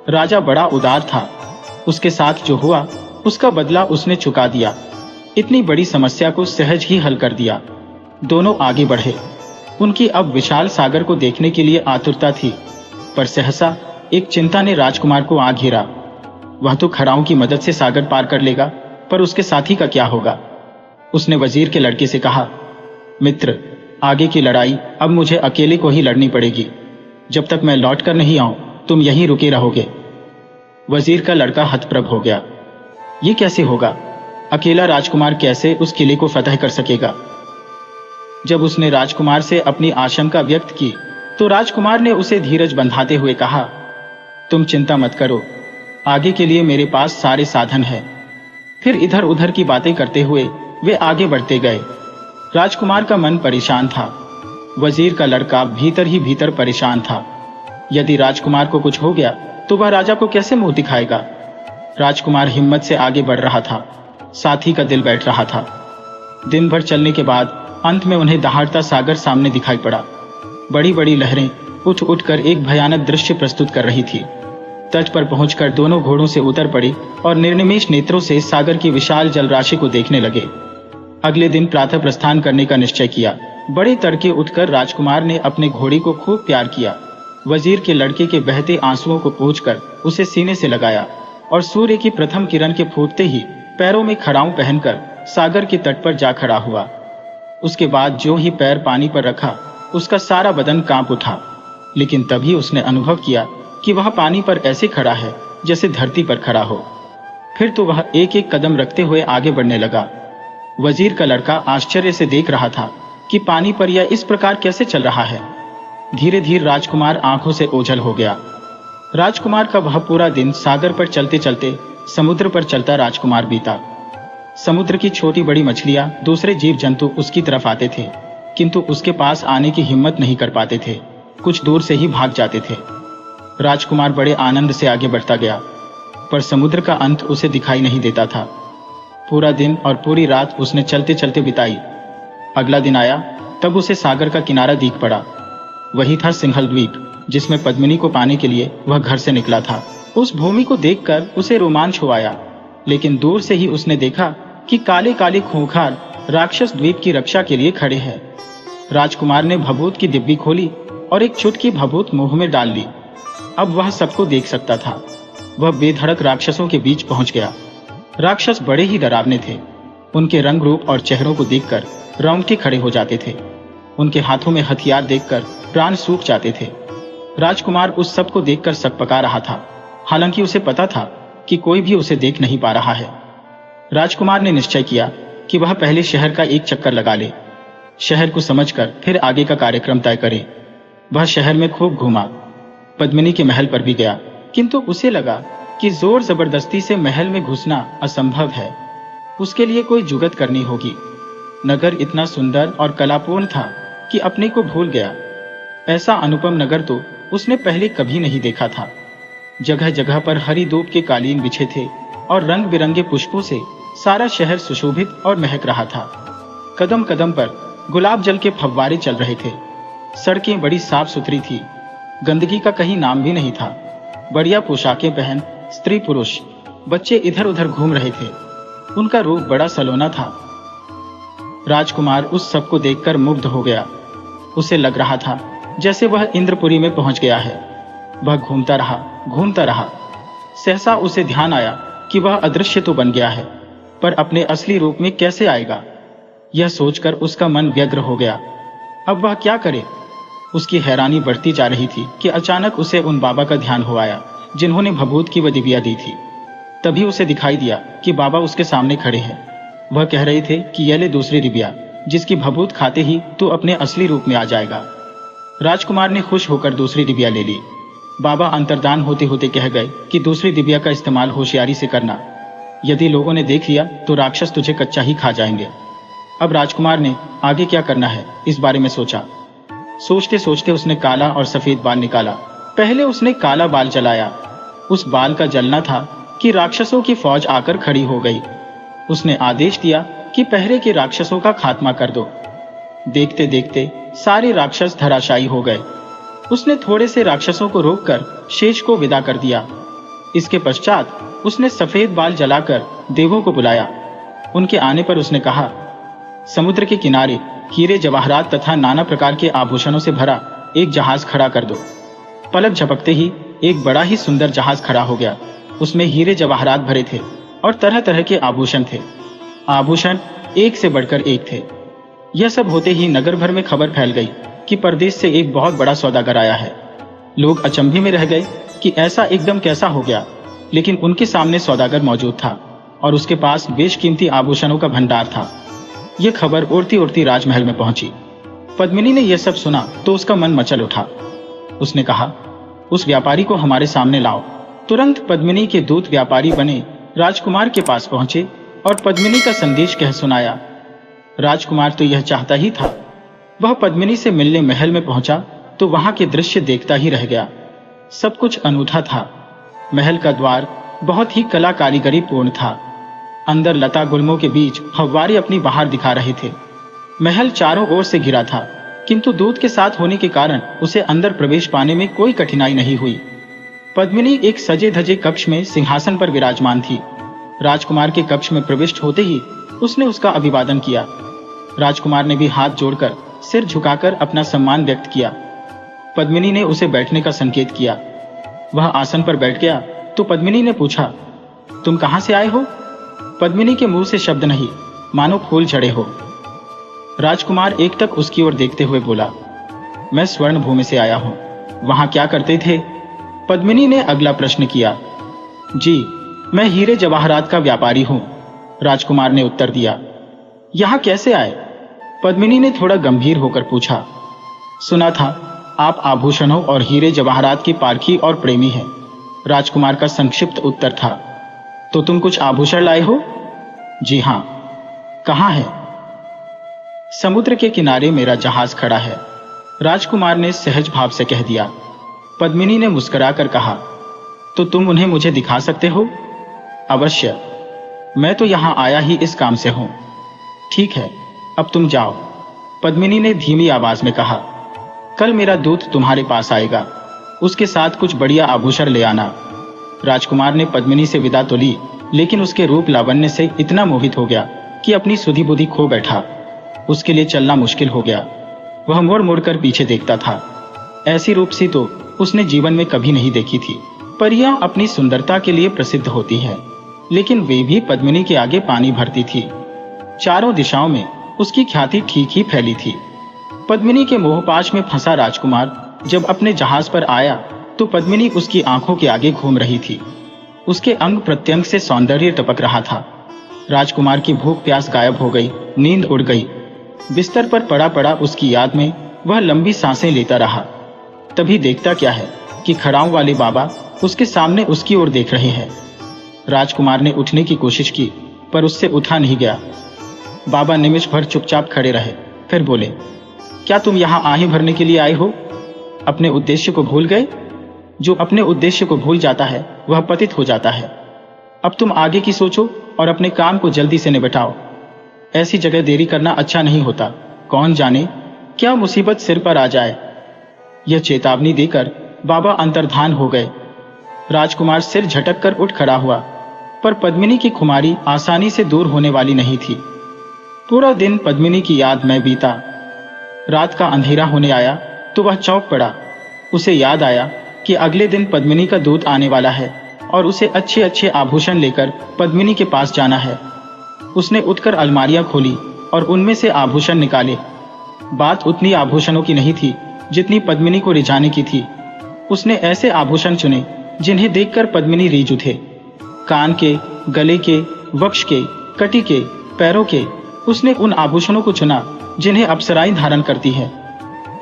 राजा बड़ा उदार था, उसके साथ जो हुआ उसका बदला उसने चुका दिया। इतनी बड़ी समस्या को सहज ही हल कर दिया। दोनों आगे बढ़े। उनकी अब विशाल सागर को देखने के लिए आतुरता थी, पर सहसा एक चिंता ने राजकुमार को आ घेरा। वह तो खड़ाओं की मदद से सागर पार कर लेगा, पर उसके साथी का क्या होगा? उसने वजीर के लड़के से कहा, मित्र, आगे की लड़ाई अब मुझे अकेले को ही लड़नी पड़ेगी। जब तक मैं लौट कर नहीं आऊं तुम यहीं रुके रहोगे। वजीर का लड़का हतप्रभ हो गया। ये कैसे होगा? अकेला राजकुमार कैसे उस किले को फतह कर सकेगा? जब उसने राजकुमार से अपनी आशंका व्यक्त की तो राजकुमार ने उसे धीरज बंधाते हुए कहा, तुम चिंता मत करो, आगे के लिए मेरे पास सारे साधन हैं। फिर इधर उधर की बातें करते हुए वे आगे बढ़ते गए। राजकुमार का मन परेशान था। वजीर का लड़का भीतर ही भीतर परेशान था। यदि राजकुमार को कुछ हो गया तो वह राजा को कैसे मुंह दिखाएगा? राजकुमार हिम्मत से आगे बढ़ रहा था, साथी का दिल बैठ रहा था। दिन भर चलने के बाद अंत में उन्हें दहाड़ता सागर सामने दिखाई पड़ा। बड़ी बड़ी लहरें उठ उठकर एक भयानक दृश्य प्रस्तुत कर रही थी। तट पर पहुंचकर दोनों घोड़ों से उतर पड़ी और निर्निमेष नेत्रों से सागर की विशाल जलराशि को देखने लगे। अगले दिन प्रातः प्रस्थान करने का निश्चय किया। बड़े तड़के उठकर राजकुमार ने अपने घोड़े को खूब प्यार किया। वजीर के लड़के के बहते आंसुओं को पोंछकर उसे सीने से लगाया और सूर्य की प्रथम किरण के फूटते ही पैरों में खड़ाऊं पहनकर सागर के तट पर जा खड़ा हुआ। उसके बाद जो ही पैर पानी पर रखा उसका सारा बदन कांप उठा, लेकिन तभी उसने अनुभव किया कि वह पानी पर ऐसे खड़ा है जैसे धरती पर खड़ा हो। फिर तो वह एक एक कदम रखते हुए आगे बढ़ने लगा। वजीर का लड़का आश्चर्य से देख रहा था कि पानी पर यह इस प्रकार कैसे चल रहा है। धीरे धीरे राजकुमार आंखों से ओझल हो गया। राजकुमार का वह पूरा दिन सागर पर चलते चलते समुद्र पर चलता राजकुमार बीता। समुद्र की छोटी बड़ी मछलियां, दूसरे जीव जंतु उसकी तरफ आते थे, किंतु उसके पास आने की हिम्मत नहीं कर पाते थे, कुछ दूर से ही भाग जाते थे। राजकुमार बड़े आनंद से आगे बढ़ता गया, पर समुद्र का अंत उसे दिखाई नहीं देता था। पूरा दिन और पूरी रात उसने चलते चलते बिताई। अगला दिन आया तब उसे सागर का किनारा दिख पड़ा। वही था सिंहल द्वीप, जिसमें पद्मिनी को पाने के लिए वह घर से निकला था। उस भूमि को देखकर उसे रोमांच हो आया, लेकिन दूर से ही उसने देखा कि काले काले खूंखार राक्षस द्वीप की रक्षा के लिए खड़े हैं। राजकुमार ने भभूत की डिब्बी खोली और एक चुटकी भभूत मुंह में डाल ली। अब वह सबको देख सकता था। वह बेधड़क राक्षसों के बीच पहुंच गया। राक्षस बड़े ही डरावने थे। उनके रंग रूप और चेहरों को देखकर रोंगटे खड़े हो जाते थे। उनके हाथों में हथियार देखकर प्राण सूख जाते थे। राजकुमार उस सब को देखकर सकपका रहा था, हालांकि उसे पता था कि कोई भी उसे देख नहीं पा रहा है। राजकुमार ने निश्चय किया कि वह पहले शहर का एक चक्कर लगा ले, शहर को समझकर फिर आगे का कार्यक्रम तय करे। वह शहर में खूब घूमा, पद्मिनी के महल पर भी गया, किंतु उसे लगा कि जोर जबरदस्ती से महल में घुसना असंभव है। उसके लिए कोई जुगत करनी होगी। नगर इतना सुंदर और कलापूर्ण था कि अपने को भूल गया। ऐसा अनुपम नगर तो उसने पहले कभी नहीं देखा था। जगह जगह पर हरी दूब के कालीन बिछे थे और रंग बिरंगे पुष्पों से सारा शहर सुशोभित और महक रहा था। कदम कदम पर गुलाब जल के फव्वारे चल रहे थे। सड़कें बड़ी साफ सुथरी थी, गंदगी का कहीं नाम भी नहीं था। बढ़िया पोशाकें पहन स्त्री पुरुष बच्चे इधर उधर घूम रहे थे। उनका रूप बड़ा सलोना था। राजकुमार उस सब को देखकर मुग्ध हो गया। उसे लग रहा था जैसे वह इंद्रपुरी में पहुंच गया है। वह घूमता रहा। सहसा उसे ध्यान आया कि वह अदृश्य तो बन गया है, पर अपने असली रूप में कैसे आएगा। यह सोचकर उसका मन व्यग्र हो गया। अब वह क्या करे? उसकी हैरानी बढ़ती जा रही थी कि अचानक उसे उन बाबा का ध्यान हो आया जिन्होंने भभूत की वह डिबिया दी थी। तभी उसे दिखाई दिया कि बाबा उसके सामने खड़े हैं। वह कह रहे थे कि यह ले दूसरी डिबिया, जिसकी भभूत खाते ही तू अपने असली रूप में आ जाएगा। राजकुमार ने खुश होकर दूसरी डिबिया ले ली। बाबा अंतर्धान होते होते कह गए कि दूसरी डिबिया का इस्तेमाल होशियारी से करना, यदि लोगों ने देख लिया तो राक्षस तुझे कच्चा ही खा जाएंगे। अब राजकुमार ने आगे क्या करना है इस बारे में सोचा। सोचते सोचते उसने काला और सफेद बाल निकाला। पहले उसने काला बाल जलाया। उस बाल का जलना था कि राक्षसों की फौज आकर खड़ी हो गई। उसने आदेश दिया कि पहरे के राक्षसों का खात्मा कर दो। देखते देखते सारे राक्षस धराशायी हो गए। उसने थोड़े से राक्षसों को रोककर शेष को विदा कर दिया। इसके पश्चात उसने सफेद बाल जलाकर देवों को बुलाया। उनके आने पर उसने कहा, समुद्र के किनारे हीरे जवाहरात तथा नाना प्रकार के आभूषणों से भरा एक जहाज खड़ा कर दो। पलक झपकते ही एक बड़ा ही सुंदर जहाज खड़ा हो गया। उसमें हीरे जवाहरात भरे थे और तरह तरह के आभूषण थे। आभूषण एक से बढ़कर एक थे। यह सब होते ही नगर भर में खबर फैल गई कि परदेश से एक बहुत बड़ा सौदागर आया है। लोग अचंभे में रह गए कि ऐसा एकदम कैसा हो गया, लेकिन उनके सामने सौदागर मौजूद था और उसके पास बेशकीमती आभूषणों का भंडार था। यह खबर उड़ती उड़ती राजमहल में पहुंची। पद्मिनी ने यह सब सुना तो उसका मन मचल उठा। उसने कहा, उस व्यापारी को हमारे सामने लाओ। तुरंत पद्मिनी के दूत व्यापारी बने राजकुमार के पास पहुंचे और पद्मिनी का संदेश कह सुनाया। राजकुमार तो यह चाहता ही था। वह पद्मिनी से मिलने महल में पहुंचा तो वहां के दृश्य देखता ही रह गया। सब कुछ अनूठा था। महल का द्वार बहुत ही कला कारीगरी पूर्ण था। अंदर लता गुल्मों के बीच फव्वारे अपनी बहार दिखा रहे थे। महल चारों ओर से घिरा था, किंतु दूत के साथ होने के कारण उसे अंदर प्रवेश पाने में कोई कठिनाई नहीं हुई। पद्मिनी एक सजे धजे कक्ष में सिंहासन पर विराजमान थी। राजकुमार के कक्ष में प्रविष्ट होते ही उसने उसका अभिवादन किया। राजकुमार ने भी हाथ जोड़कर सिर झुकाकर अपना सम्मान व्यक्त किया। पद्मिनी ने उसे बैठने का संकेत किया। वह आसन पर बैठ गया तो पद्मिनी ने पूछा, तुम कहां से आए हो? पद्मिनी के मुंह से शब्द नहीं, मानो फूल झड़े हो। राजकुमार एक टक उसकी ओर देखते हुए बोला, मैं स्वर्ण भूमि से आया हूं। वहां क्या करते थे? पद्मिनी ने अगला प्रश्न किया। जी, मैं हीरे जवाहरात का व्यापारी हूं, राजकुमार ने उत्तर दिया। यहां कैसे आए? पद्मिनी ने थोड़ा गंभीर होकर पूछा। सुना था आप आभूषणों और हीरे जवाहरात की पारखी और प्रेमी हैं, राजकुमार का संक्षिप्त उत्तर था। तो तुम कुछ आभूषण लाए हो? जी हां। कहां है? समुद्र के किनारे मेरा जहाज खड़ा है, राजकुमार ने सहज भाव से कह दिया। पद्मिनी ने मुस्कुराकर कहा, तो तुम उन्हें मुझे दिखा सकते हो? अवश्य, मैं तो यहां आया ही इस काम से हूं। ठीक है, अब तुम जाओ, पद्मिनी ने धीमी आवाज में कहा। कल मेरा दूत तुम्हारे पास आएगा, उसके साथ कुछ बढ़िया आभूषण ले आना। राजकुमार ने पद्मिनी से विदा तो ली, लेकिन उसके रूप लावण्य से इतना मोहित हो गया कि अपनी सुधि बुद्धि खो बैठा। उसके लिए चलना मुश्किल हो गया। वह मुड़ मुड़कर पीछे देखता था। ऐसी रूपसी तो उसने जीवन में कभी नहीं देखी थी। परियां अपनी सुंदरता के लिए प्रसिद्ध होती है, लेकिन वे भी पद्मिनी के आगे पानी भरती थी। चारों दिशाओं में उसकी ख्याति ठीक ही फैली थी। पद्मिनी के मोहपाश में फंसा राजकुमार जब अपने जहाज पर आया तो पद्मिनी उसकी आंखों के आगे घूम रही थी। उसके अंग प्रत्यंग से सौंदर्य टपक रहा था। राजकुमार की भूख प्यास गायब हो गई, नींद उड़ गई। बिस्तर पर पड़ा पड़ा उसकी याद में वह लंबी सांसें लेता रहा। तभी देखता क्या है कि खड़ाऊ वाले बाबा उसके सामने उसकी ओर देख रहे हैं। राजकुमार ने उठने की कोशिश की, पर उससे उठा नहीं गया। बाबा निमिष भर चुपचाप खड़े रहे, फिर बोले, क्या तुम यहाँ आहें भरने के लिए आए हो? अपने उद्देश्य को भूल गए? जो अपने उद्देश्य को भूल जाता है वह पतित हो जाता है। अब तुम आगे की सोचो और अपने काम को जल्दी से निपटाओ। ऐसी जगह देरी करना अच्छा नहीं होता। कौन जाने क्या मुसीबत सिर पर आ जाए। यह चेतावनी देकर बाबा अंतर्धान हो गए। राजकुमार सिर झटक कर उठ खड़ा हुआ, पर पद्मिनी की खुमारी आसानी से दूर होने वाली नहीं थी। पूरा दिन पद्मिनी की याद में बीता। रात का अंधेरा होने आया तो वह चौंक पड़ा। उसे याद आया कि अगले दिन पद्मिनी का दूत आने वाला है और उसे अच्छे अच्छे आभूषण लेकर पद्मिनी के पास जाना है। उसने उठकर अलमारियां खोली और उनमें से आभूषण निकाले। बात उतनी आभूषणों की नहीं थी जितनी पद्मिनी को रिझाने की थी। उसने ऐसे आभूषण चुने जिन्हें देखकर पद्मिनी रीझ उठे। कान के, गले के, वक्ष के, कटी के, पैरों के। उसने उन आभूषणों को चुना जिन्हें अप्सराएं धारण करती है।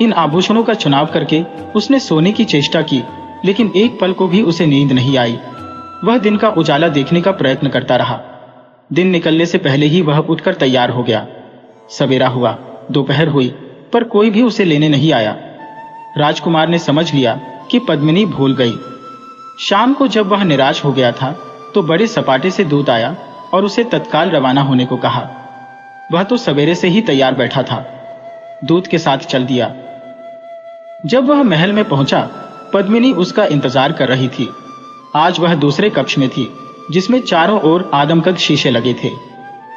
इन आभूषणों का चुनाव करके उसने सोने की चेष्टा की, लेकिन एक पल को भी उसे नींद नहीं आई। वह दिन का उजाला देखने का प्रयत्न करता रहा। दिन निकलने से पहले ही वह उठकर तैयार हो गया। सवेरा हुआ, दोपहर हुई, पर कोई भी उसे लेने नहीं आया। राजकुमार ने समझ लिया कि पद्मिनी भूल गई। शाम को जब वह निराश हो गया था तो बड़े सपाटे से दूत आया और उसे तत्काल रवाना होने को कहा। वह तो सवेरे से ही तैयार बैठा था। दूत के साथ चल दिया। जब वह महल में पहुंचा, पद्मिनी उसका इंतजार कर रही थी। आज वह दूसरे कक्ष में थी, जिसमें चारों ओर आदमकद शीशे लगे थे।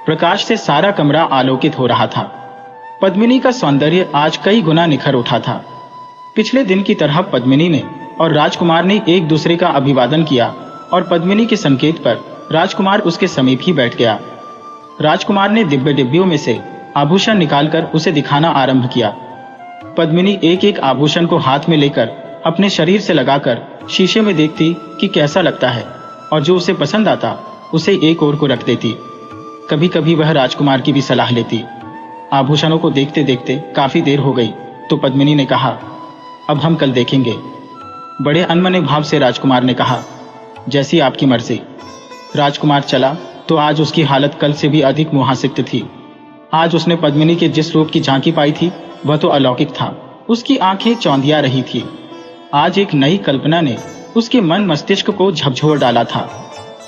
प्रकाश से सारा कमरा आलोकित हो रहा था। पद्मिनी का सौंदर्य आज कई गुना निखर उठा था। पिछले दिन की तरह पद्मिनी ने और राजकुमार ने एक दूसरे का अभिवादन किया और पद्मिनी के संकेत पर राजकुमार उसके समीप ही बैठ गया। राजकुमार ने दिव्य डिब्बियों में से आभूषण निकालकर उसे दिखाना आरंभ किया। पद्मिनी एक एक आभूषण को हाथ में लेकर अपने शरीर से लगाकर शीशे में देखती कि कैसा लगता है, और जो उसे पसंद आता उसे एक ओर को रख देती। कभी कभी वह राजकुमार की भी सलाह लेती। आभूषणों को देखते देखते काफी देर हो गई तो पद्मिनी ने कहा, अब हम कल देखेंगे। बड़े अनमने भाव से राजकुमार ने कहा, जैसी आपकी मर्जी। राजकुमार चला तो आज उसकी हालत कल से भी अधिक मोहासिक्त थी। आज उसने पद्मिनी के जिस रूप की झांकी पाई थी वह तो अलौकिक था। उसकी आंखें चौंधिया रही थी। आज एक नई कल्पना ने उसके मन मस्तिष्क को झकझोर डाला था।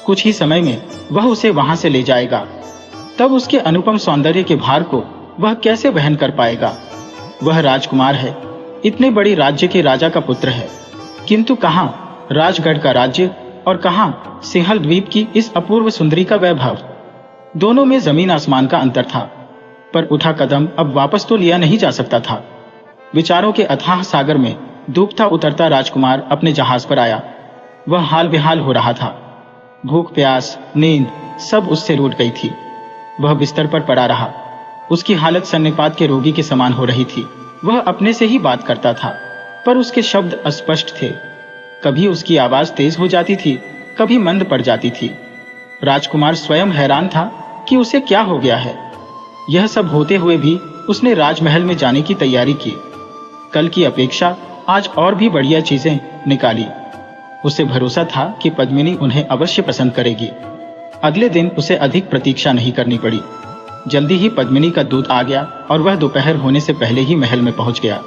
कुछ ही समय में वह उसे वहां से ले जाएगा। तब उसके अनुपम सौंदर्य के भार को वह कैसे वहन कर पाएगा। वह राजकुमार है, इतने बड़े राज्य के राजा का पुत्र है, किंतु कहां राजगढ़ का राज्य और कहां सिंहल द्वीप की इस अपूर्व सुंदरी का वैभव। दोनों में जमीन आसमान का अंतर था। पर उठा कदम अब वापस तो लिया नहीं जा सकता था। विचारों के अथाह सागर में डूबता उतरता राजकुमार अपने जहाज पर आया। वह हाल बेहाल हो रहा था। भूख, प्यास, नींद सब उससे रूठ गई थी। वह बिस्तर पर पड़ा रहा। उसकी हालत सन्निपात के रोगी के समान हो रही थी। वह अपने से ही बात करता था, पर उसके शब्द अस्पष्ट थे। कभी उसकी आवाज तेज हो जाती थी, कभी मंद पड़ जाती थी। राजकुमार स्वयं हैरान था कि उसे क्या हो गया है। यह सब होते हुए भी उसने राजमहल में जाने की तैयारी की। कल की अपेक्षा आज और भी बढ़िया चीजें निकाली। उसे भरोसा था कि पद्मिनी उन्हें अवश्य पसंद करेगी। अगले दिन उसे अधिक प्रतीक्षा नहीं करनी पड़ी। जल्दी ही पद्मिनी का दूत आ गया और वह दोपहर होने से पहले ही महल में पहुंच गया।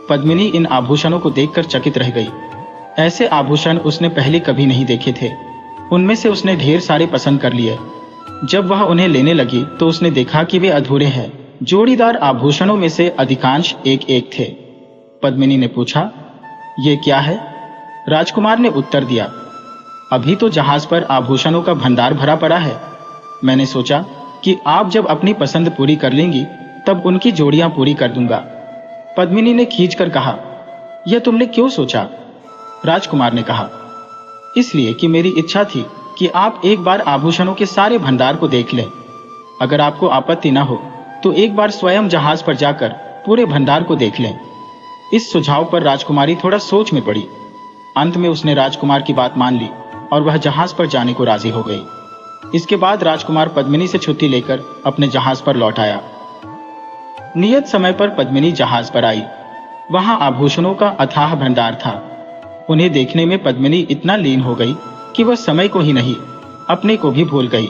पद्मिनी इन आभूषणों को देखकर चकित रह गई। ऐसे आभूषण उसने पहले कभी नहीं देखे थे। उनमें से उसने ढेर सारे पसंद कर लिए। जब वह उन्हें लेने लगी तो उसने देखा कि वे अधूरे हैं। जोड़ीदार आभूषणों में से अधिकांश एक एक थे। पद्मिनी ने पूछा, ये क्या है? राजकुमार ने उत्तर दिया, अभी तो जहाज पर आभूषणों का भंडार भरा पड़ा है। मैंने सोचा कि आप जब अपनी पसंद पूरी कर लेंगी तब उनकी जोड़ियां पूरी कर दूंगा। पद्मिनी ने खींचकर कहा, यह तुमने क्यों सोचा? राजकुमार ने कहा, इसलिए कि मेरी इच्छा थी कि आप एक बार आभूषणों के सारे भंडार को देख लें। अगर आपको आपत्ति न हो तो एक बार स्वयं जहाज पर जाकर पूरे भंडार को देख लें। इस सुझाव पर राजकुमारी थोड़ा सोच में पड़ी। अंत में उसने राजकुमार की बात मान ली और वह जहाज पर जाने को राजी हो गई। इसके बाद राजकुमार पद्मिनी से छुट्टी लेकर अपने जहाज पर लौट आया। नियत समय पर पद्मिनी जहाज पर आई। वहां आभूषणों का अथाह भंडार था। उन्हें देखने में पद्मिनी इतना लीन हो गई कि वह समय को ही नहीं अपने को भी भूल गई।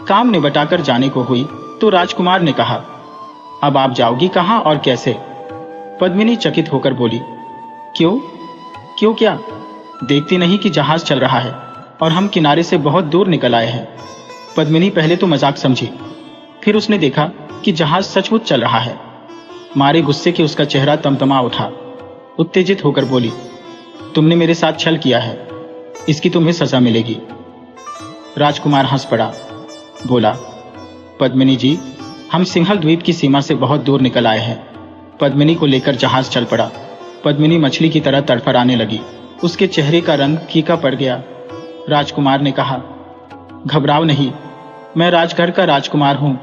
काम निबटाकर जाने को हुई तो राजकुमार ने कहा, अब आप जाओगी कहां और कैसे? पद्मिनी चकित होकर बोली, क्यों? क्यों क्या? देखती नहीं कि जहाज चल रहा है और हम किनारे से बहुत दूर निकल आए हैं। पद्मिनी पहले तो मजाक समझी, फिर उसने देखा कि जहाज सचमुच चल रहा है। मारे गुस्से के उसका चेहरा तमतमा उठा। उत्तेजित होकर बोली, तुमने मेरे साथ छल किया है, इसकी तुम्हें सजा मिलेगी। राजकुमार हंस पड़ा, बोला, पद्मिनी जी, हम सिंहल द्वीप की सीमा से बहुत दूर निकल आए हैं। पद्मिनी को लेकर जहाज चल पड़ा। पद्मिनी मछली की तरह तड़फड़ाने लगी। उसके चेहरे का रंग फीका पड़ गया। राजकुमार ने कहा, घबराओ नहीं, मैं राजगढ़ का राजकुमार हूं।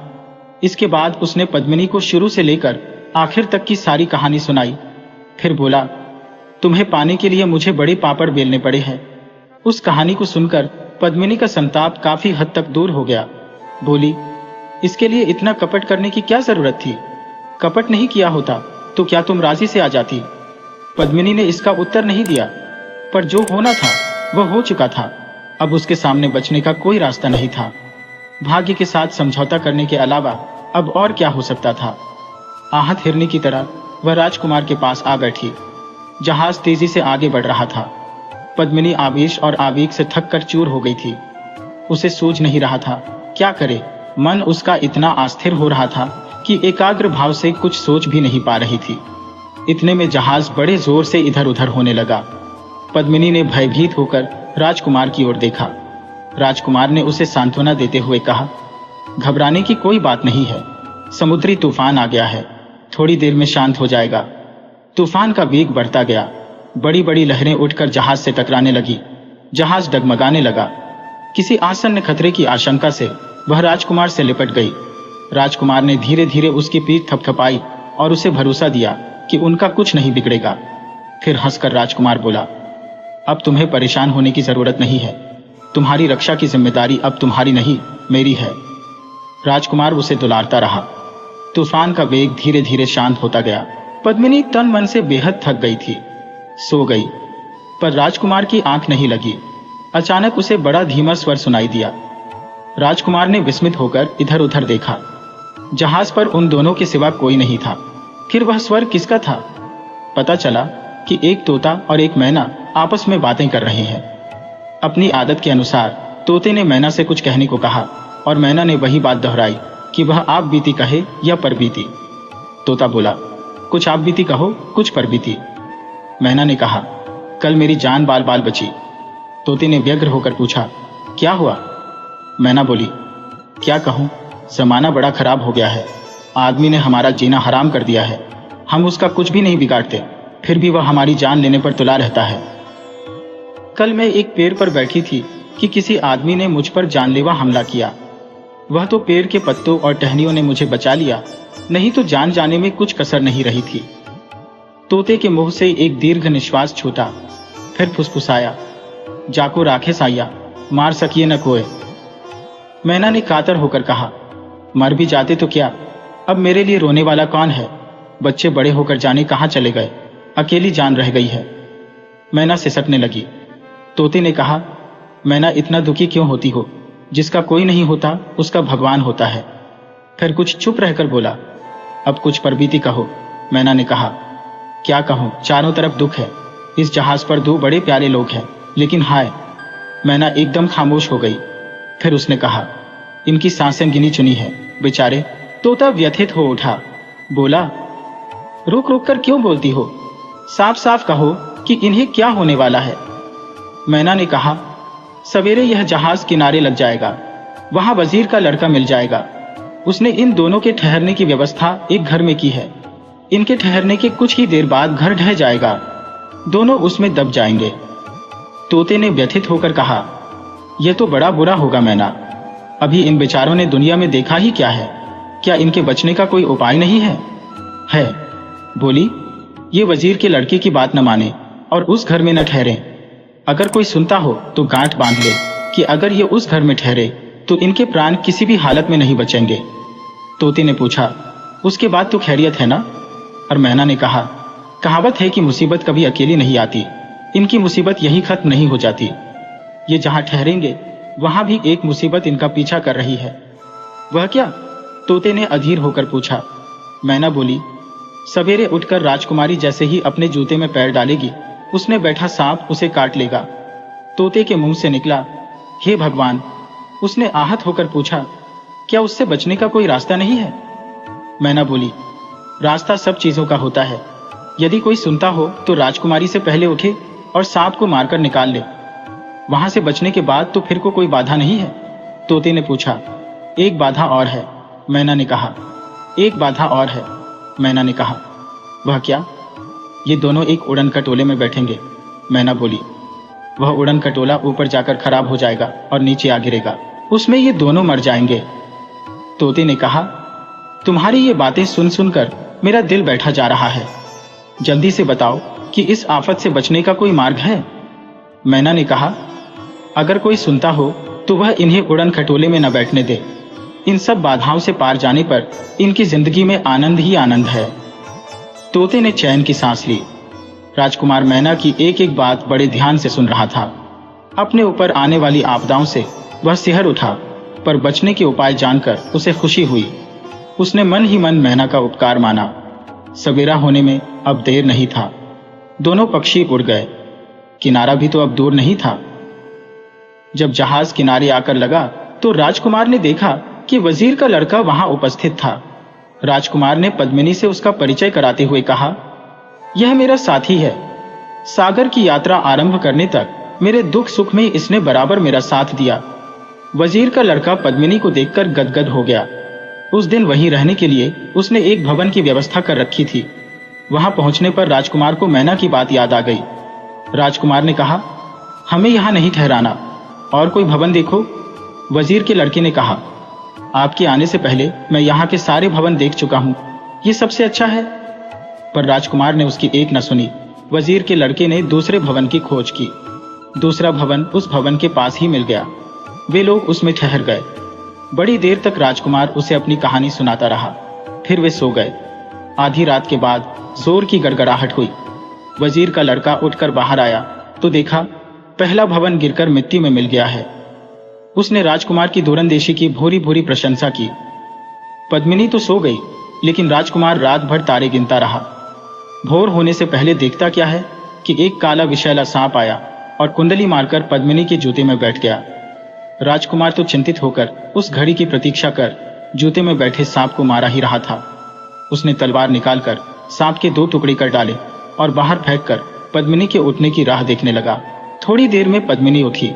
इसके बाद उसने पद्मिनी को शुरू से लेकर आखिर तक की सारी कहानी सुनाई। फिर बोला, तुम्हें पाने के लिए मुझे बड़े पापड़ बेलने पड़े हैं। उस कहानी को सुनकर पद्मिनी का संताप काफी हद तक दूर हो गया। बोली, इसके लिए इतना कपट करने की क्या जरूरत थी? कपट नहीं किया होता तो क्या तुम राजी से आ जाती? पद्मिनी ने इसका उत्तर नहीं दिया, पर जो होना था वह हो चुका था। अब उसके सामने बचने का कोई रास्ता नहीं था। भाग्य के साथ समझौता करने के अलावा अब और क्या हो सकता था? आहत हिरनी की तरह वह राजकुमार के पास आ बैठी। जहाज तेजी से आगे बढ़ रहा था। पद्मिनी आवेश और आवेग से थक कर चूर हो गई थी। उसे सूझ नहीं रहा था क्या करे। मन उसका इतना अस्थिर हो रहा था कि एकाग्र भाव से कुछ सोच भी नहीं पा रही थी। इतने में जहाज बड़े जोर से इधर उधर होने लगा। पद्मिनी ने भयभीत होकर राजकुमार की ओर देखा। राजकुमार ने उसे सांत्वना देते हुए कहा, घबराने की कोई बात नहीं है। समुद्री तूफान आ गया है, थोड़ी देर में शांत हो जाएगा। तूफान का वेग बढ़ता गया। बड़ी बड़ी लहरें उठकर जहाज से टकराने लगी। जहाज डगमगाने लगा। किसी आसन्न खतरे की आशंका से वह राजकुमार से लिपट गई। राजकुमार ने धीरे धीरे उसकी पीठ थपथपाई और उसे भरोसा दिया कि उनका कुछ नहीं बिगड़ेगा। फिर हंसकर राजकुमार बोला, अब तुम्हें परेशान होने की जरूरत नहीं है। तुम्हारी रक्षा की जिम्मेदारी अब तुम्हारी नहीं, मेरी है। राजकुमार उसे दुलारता रहा। तूफान का वेग धीरे धीरे शांत होता गया। पद्मिनी तन मन से बेहद थक गई थी, सो गई। पर राजकुमार की आंख नहीं लगी। अचानक उसे बड़ा धीमा स्वर सुनाई दिया। राजकुमार ने विस्मित होकर इधर उधर देखा। जहाज पर उन दोनों के सिवा कोई नहीं था। फिर वह स्वर किसका था? पता चला कि एक तोता और एक मैना आपस में बातें कर रहे हैं। अपनी आदत के अनुसार तोते ने मैना से कुछ कहने को कहा और मैना ने वही बात दोहराई कि वह आप बीती कहे या पर बीती। तोता बोला, कुछ आप बीती कहो, कुछ पर बीती। मैना ने कहा, कल मेरी जान बाल बाल बची। तोते ने व्यग्र होकर पूछा, क्या हुआ? मैना बोली, क्या कहूं, जमाना बड़ा खराब हो गया है। आदमी ने हमारा जीना हराम कर दिया है। हम उसका कुछ भी नहीं बिगाड़ते, फिर भी वह हमारी जान लेने पर तुला रहता है। कल मैं एक पेड़ पर बैठी थी कि किसी आदमी ने मुझ पर जानलेवा हमला किया। वह तो पेड़ के पत्तों और टहनियों ने मुझे बचा लिया, नहीं तो जान जाने में कुछ कसर नहीं रही थी। तोते के मुंह से एक दीर्घ निश्वास छूटा, फिर फुसफुसाया, जाको राखे साया, मार सकिए न कोई। मैना ने कातर होकर कहा, मर भी जाते तो क्या, अब मेरे लिए रोने वाला कौन है? बच्चे बड़े होकर जाने कहाँ चले गए, अकेली जान रह गई है। मैना सिसकने लगी। तोते ने कहा, मैना इतना दुखी क्यों होती हो? जिसका कोई नहीं होता उसका भगवान होता है। फिर कुछ चुप रहकर बोला, अब कुछ पर बीती कहो। मैना ने कहा, क्या कहूं, चारों तरफ दुख है। इस जहाज पर दो बड़े प्यारे लोग हैं, लेकिन हाय। मैना एकदम खामोश हो गई। फिर उसने कहा, इनकी सांसें गिनी चुनी है, बेचारे। तोता व्यथित हो उठा, बोला, रुक रुक कर क्यों बोलती हो? साफ साफ कहो कि इन्हें क्या होने वाला है। मैना ने कहा, सवेरे यह जहाज किनारे लग जाएगा, वहां वजीर का लड़का मिल जाएगा। उसने इन दोनों के ठहरने की व्यवस्था एक घर में की है। इनके ठहरने के कुछ ही देर बाद घर ढह जाएगा, दोनों उसमें दब जाएंगे। तोते ने व्यथित होकर कहा, यह तो बड़ा बुरा होगा मैना। अभी इन बेचारों ने दुनिया में देखा ही क्या है? क्या इनके बचने का कोई उपाय नहीं है? है, बोली, ये वजीर के लड़के की बात न माने और उस घर में न ठहरे। अगर कोई सुनता हो तो गांठ बांध ले कि अगर ये उस घर में ठहरे तो इनके प्राण किसी भी हालत में नहीं बचेंगे। तोते ने पूछा, उसके बाद तो खैरियत है ना? और मैना ने कहा, कहावत है कि मुसीबत कभी अकेली नहीं आती। इनकी मुसीबत यही खत्म नहीं हो जाती। ये जहां ठहरेंगे वहां भी एक मुसीबत इनका पीछा कर रही है। वह क्या? तोते ने अधीर होकर पूछा। मैना बोली, सवेरे उठकर राजकुमारी जैसे ही अपने जूते में पैर डालेगी, उसने बैठा सांप उसे काट लेगा। तोते के मुंह से निकला, हे भगवान। उसने आहत होकर पूछा, क्या उससे बचने का कोई रास्ता नहीं है? मैना बोली, रास्ता सब चीजों का होता है। यदि कोई सुनता हो तो राजकुमारी से पहले उठे और सांप को मारकर निकाल ले। वहां से बचने के बाद तो फिर को कोई बाधा नहीं है। तोते ने पूछा, एक बाधा और है। मैना ने कहा, एक बाधा और है। मैना ने कहा, वह क्या? ये दोनों एक उड़न खटोले में बैठेंगे। मैना बोली, वह उड़न खटोला ऊपर जाकर खराब हो जाएगा और नीचे आ गिरेगा, उसमें ये दोनों मर जाएंगे। तोते ने कहा, तुम्हारी ये बातें सुन सुनकर मेरा दिल बैठा जा रहा है। जल्दी से बताओ कि इस आफत से बचने का कोई मार्ग है। मैना ने कहा, अगर कोई सुनता हो तो वह इन्हें उड़न खटोले में न बैठने दे। इन सब बाधाओं से पार जाने पर इनकी जिंदगी में आनंद ही आनंद है। तोते ने चैन की सांस ली। राजकुमार मैना की एक एक बात बड़े ध्यान से सुन रहा था। अपने ऊपर आने वाली आपदाओं से वह सिहर उठा, पर बचने के उपाय जानकर उसे खुशी हुई। उसने मन ही मन मैना का उपकार माना। सवेरा होने में अब देर नहीं था। दोनों पक्षी उड़ गए। किनारा भी तो अब दूर नहीं था। जब जहाज किनारे आकर लगा तो राजकुमार ने देखा कि वजीर का लड़का वहां उपस्थित था। राजकुमार ने पद्मिनी से उसका परिचय कराते हुए कहा, यह मेरा साथी है। सागर की यात्रा आरंभ करने तक मेरे दुख सुख में इसने बराबर मेरा साथ दिया। वजीर का लड़का पद्मिनी को देखकर गदगद हो गया। उस दिन वहीं रहने के लिए उसने एक भवन की व्यवस्था कर रखी थी। वहां पहुंचने पर राजकुमार को मैना की बात याद आ गई राजकुमार ने कहा, हमें यहाँ नहीं ठहराना, और कोई भवन देखो। वजीर के लड़के ने कहा, आपके आने से पहले मैं यहाँ के सारे भवन देख चुका हूँ, ये सबसे अच्छा है। पर राजकुमार ने उसकी एक न सुनी। वजीर के लड़के ने दूसरे भवन की खोज की। दूसरा भवन उस भवन के पास ही मिल गया। वे लोग उसमें ठहर गए। बड़ी देर तक राजकुमार उसे अपनी कहानी सुनाता रहा। फिर वे सो गए। आधी रात के बाद जोर की गड़गड़ाहट हुई। वजीर का लड़का उठकर बाहर आया तो देखा पहला भवन गिरकर मिट्टी में मिल गया है। उसने राजकुमार की दूरंदेशी की भूरी भूरी प्रशंसा की। पद्मिनी तो सो गई, लेकिन राजकुमार रात भर तारे गिनता रहा। भोर होने से पहले देखता क्या है कि एक काला विषैला सांप आया और कुंडली मारकर पद्मिनी के जूते में बैठ गया। राजकुमार तो चिंतित होकर उस घड़ी की प्रतीक्षा कर जूते में बैठे सांप को मारा ही रहा था। उसने तलवार निकालकर सांप के 2 टुकड़े कर डाले और बाहर फेंककर पद्मिनी के उठने की राह देखने लगा। थोड़ी देर में पद्मिनी उठी।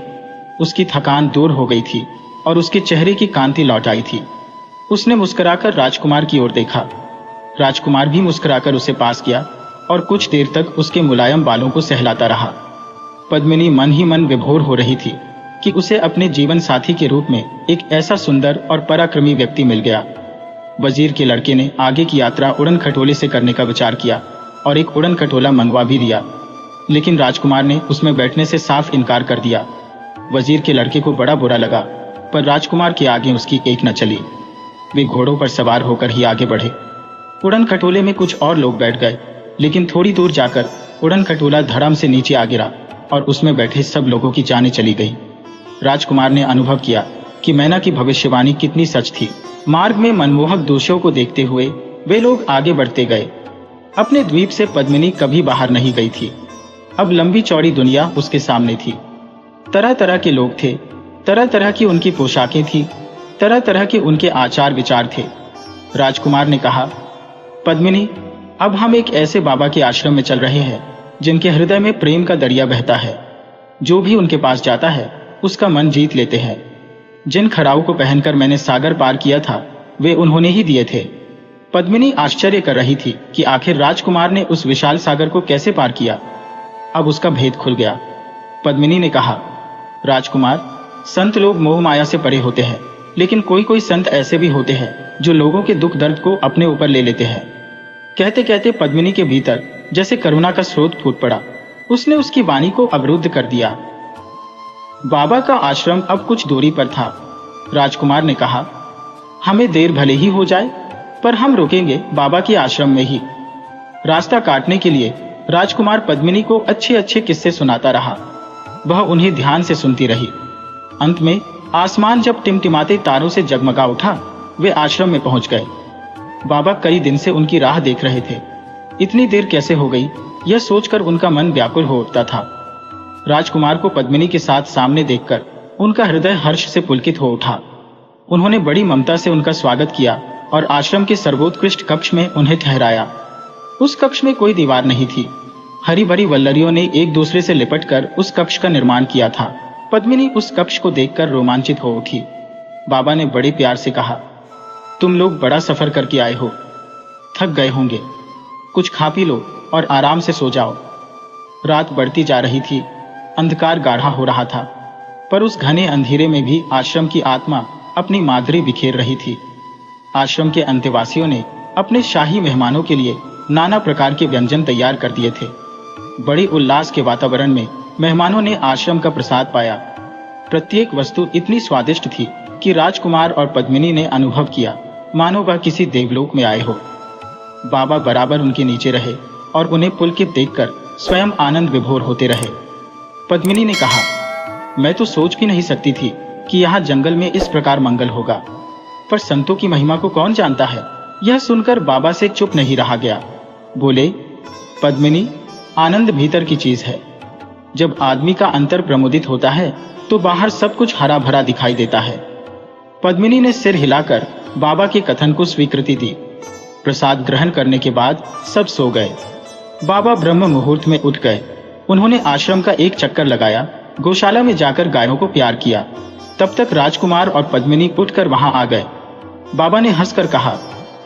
उसकी थकान दूर हो गई थी और उसके चेहरे की कांति लौट आई थी। उसने मुस्कुराकर राजकुमार की ओर देखा। राजकुमार भी मुस्कुराकर उसे पास किया और कुछ देर तक उसके मुलायम बालों को सहलाता रहा। पद्मिनी मन ही मन विभोर हो रही थी कि उसे अपने जीवन साथी के रूप में एक ऐसा सुंदर और पराक्रमी व्यक्ति मिल गया। वजीर के लड़के ने आगे की यात्रा उड़न खटोले से करने का विचार किया और एक उड़न खटोला मंगवा भी दिया, लेकिन राजकुमार ने उसमें बैठने से साफ इनकार कर दिया। वजीर के लड़के को बड़ा बुरा लगा, पर राजकुमार के आगे उसकी एक न चली। वे घोड़ों पर सवार होकर ही आगे बढ़े। उड़न खटोले में कुछ और लोग बैठ गए, लेकिन थोड़ी दूर जाकर उड़न खटोला धड़ाम से नीचे आ गिरा और उसमें बैठे सब लोगों की जानें चली गई। राजकुमार ने अनुभव किया कि मैना की भविष्यवाणी कितनी सच थी। मार्ग में मनमोहक दृश्यों को देखते हुए वे लोग आगे बढ़ते गए। अपने द्वीप से पद्मिनी कभी बाहर नहीं गई थी। अब लंबी चौड़ी दुनिया उसके सामने थी। तरह तरह के लोग थे, तरह तरह की उनकी पोशाकें थी, तरह तरह के उनके आचार विचार थे। राजकुमार ने कहा, पद्मिनी, अब हम एक ऐसे बाबा के आश्रम में चल रहे हैं जिनके हृदय में प्रेम का दरिया बहता है। जो भी उनके पास जाता है उसका मन जीत लेते हैं। जिन खड़ाऊ को पहनकर मैंने सागर पार किया था वे उन्होंने ही दिए थे। पद्मिनी आश्चर्य कर रही थी कि आखिर राजकुमार ने उस विशाल सागर को कैसे पार किया। अब उसका भेद खुल गया। पद्मिनी ने कहा, राजकुमार, संत लोग मोह माया से परे होते हैं, लेकिन कोई कोई संत ऐसे भी होते हैं जो लोगों के दुख दर्द को अपने ऊपर ले लेते हैं। कहते कहते पद्मिनी के भीतर जैसे करुणा का स्रोत फूट पड़ा। उसने उसकी वाणी को अवरुद्ध कर दिया। बाबा का आश्रम अब कुछ दूरी पर था। राजकुमार ने कहा, हमें देर भले ही हो जाए, पर हम रुकेंगे बाबा के आश्रम में ही। रास्ता काटने के लिए राजकुमार पद्मिनी को अच्छे अच्छे किस्से सुनाता रहा। वह उन्हें ध्यान से सुनती रही। अंत में आसमान जब टिमटिमाते तारों से जगमगा उठा, वे आश्रम में पहुंच गए। बाबा कई दिन से उनकी राह देख रहे थे। इतनी देर कैसे हो गई, यह सोचकर उनका मन व्याकुल हो उठता था। राजकुमार को पद्मिनी के साथ सामने देखकर उनका हृदय हर्ष से पुलकित हो उठा। उन्होंने बड़ी ममता से उनका स्वागत किया और आश्रम के सर्वोत्कृष्ट कक्ष में उन्हें ठहराया। उस कक्ष में कोई दीवार नहीं थी। हरी भरी वल्लरियों ने एक दूसरे से लिपटकर उस कक्ष का निर्माण किया था। पद्मिनी उस कक्ष को देखकर रोमांचित हो उठी। बाबा ने बड़े प्यार से कहा, तुम लोग बड़ा सफर करके आए हो, थक गए होंगे, कुछ खा पी लो और आराम से सो जाओ। रात बढ़ती जा रही थी, अंधकार गाढ़ा हो रहा था, पर उस घने अंधेरे में भी आश्रम की आत्मा अपनी माधुरी बिखेर रही थी। आश्रम के अंतेवासियों ने अपने शाही मेहमानों के लिए नाना प्रकार के व्यंजन तैयार कर दिए थे। बड़े उल्लास के वातावरण में मेहमानों ने आश्रम का प्रसाद पाया। प्रत्येक वस्तु इतनी स्वादिष्ट थी कि राजकुमार और पद्मिनी ने अनुभव किया मानो वह किसी देवलोक में आए हो। बाबा बराबर उनके नीचे रहे और उन्हें पुलकित देखकर स्वयं आनंद विभोर होते रहे। पद्मिनी ने कहा, मैं तो सोच भी नहीं सकती थी कि यहाँ जंगल में इस प्रकार मंगल होगा, पर संतों की महिमा को कौन जानता है। यह सुनकर बाबा से चुप नहीं रहा गया। बोले, पद्मिनी, आनंद भीतर की चीज है। जब आदमी का अंतर प्रमुदित होता है तो बाहर सब कुछ हरा भरा दिखाई देता है। पद्मिनी ने सिर हिलाकर बाबा के कथन को स्वीकृति दी। प्रसाद ग्रहण करने के बाद सब सो गए। बाबा ब्रह्म मुहूर्त में उठ गए। उन्होंने आश्रम का एक चक्कर लगाया, गौशाला में जाकर गायों को प्यार किया। तब तक राजकुमार और पद्मिनी उठकर वहां आ गए। बाबा ने हंसकर कहा,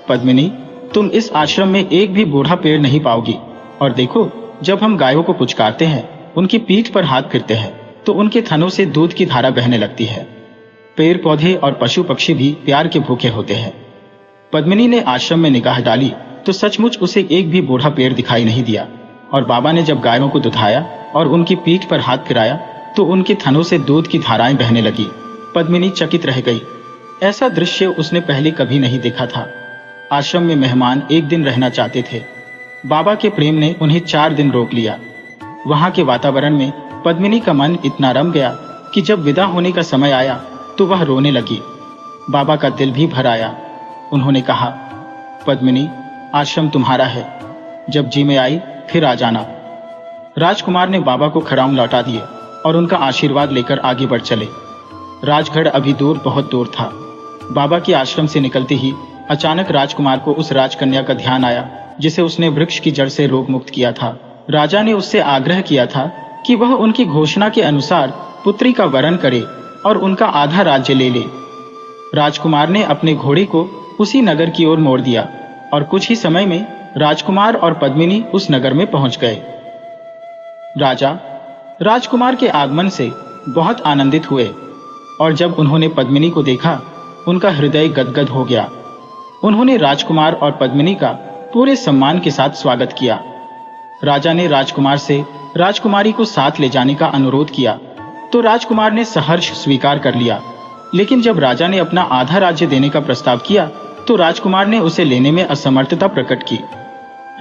पद्मिनी, तुम इस आश्रम में एक भी बूढ़ा पेड़ नहीं पाओगी, और देखो, जब हम गायों को पुचकारते हैं उनकी पीठ पर हाथ फिरते हैं तो उनके थनों से दूध की धारा बहने लगती है। पेड़ पौधे और पशु पक्षी भी प्यार के भूखे होते हैं। पद्मिनी ने आश्रम में निगाह डाली तो सचमुच उसे एक भी बूढ़ा पेड़ दिखाई नहीं दिया, और बाबा ने जब गायों को दुधाया और उनकी पीठ पर हाथ फिराया तो उनके थनों से दूध की धाराएं बहने लगी। पद्मिनी चकित रह गई। ऐसा दृश्य उसने पहले कभी नहीं देखा था। आश्रम में मेहमान एक दिन रहना चाहते थे। बाबा के प्रेम ने उन्हें 4 दिन रोक लिया। वहां के वातावरण में पद्मिनी का मन इतना रम गया कि जब विदा होने का समय आया तो वह रोने लगी। बाबा का दिल भी भर आया। उन्होंने कहा, पद्मिनी, आश्रम तुम्हारा है, जब जी में आई फिर आ जाना। राजकुमार ने बाबा को खड़ाऊं लौटा दिए और उनका आशीर्वाद लेकर आगे बढ़ चले। राजगढ़ अभी दूर, बहुत दूर था। बाबा के आश्रम से निकलते ही अचानक राजकुमार को उस राजकन्या का ध्यान आया जिसे उसने वृक्ष की जड़ से रोग मुक्त किया था। राजा ने उससे आग्रह किया था कि वह उनकी घोषणा के अनुसार पुत्री का वरण करे और उनका आधा राज्य ले ले। राजकुमार ने अपने घोड़े को उसी नगर की ओर मोड़ दिया और कुछ ही समय में राजकुमार और पद्मिनी उस नगर में पहुंच गए। राजा राजकुमार के आगमन से बहुत आनंदित हुए और जब उन्होंने पद्मिनी को देखा उनका हृदय गदगद हो गया। उन्होंने राजकुमार और पद्मिनी का पूरे सम्मान के साथ स्वागत किया। राजा ने राजकुमार से राजकुमारी को साथ ले जाने का अनुरोध किया तो राजकुमार ने सहर्ष स्वीकार कर लिया। लेकिन जब राजा ने अपना आधा राज्य देने का प्रस्ताव किया तो राजकुमार ने उसे लेने में असमर्थता प्रकट की।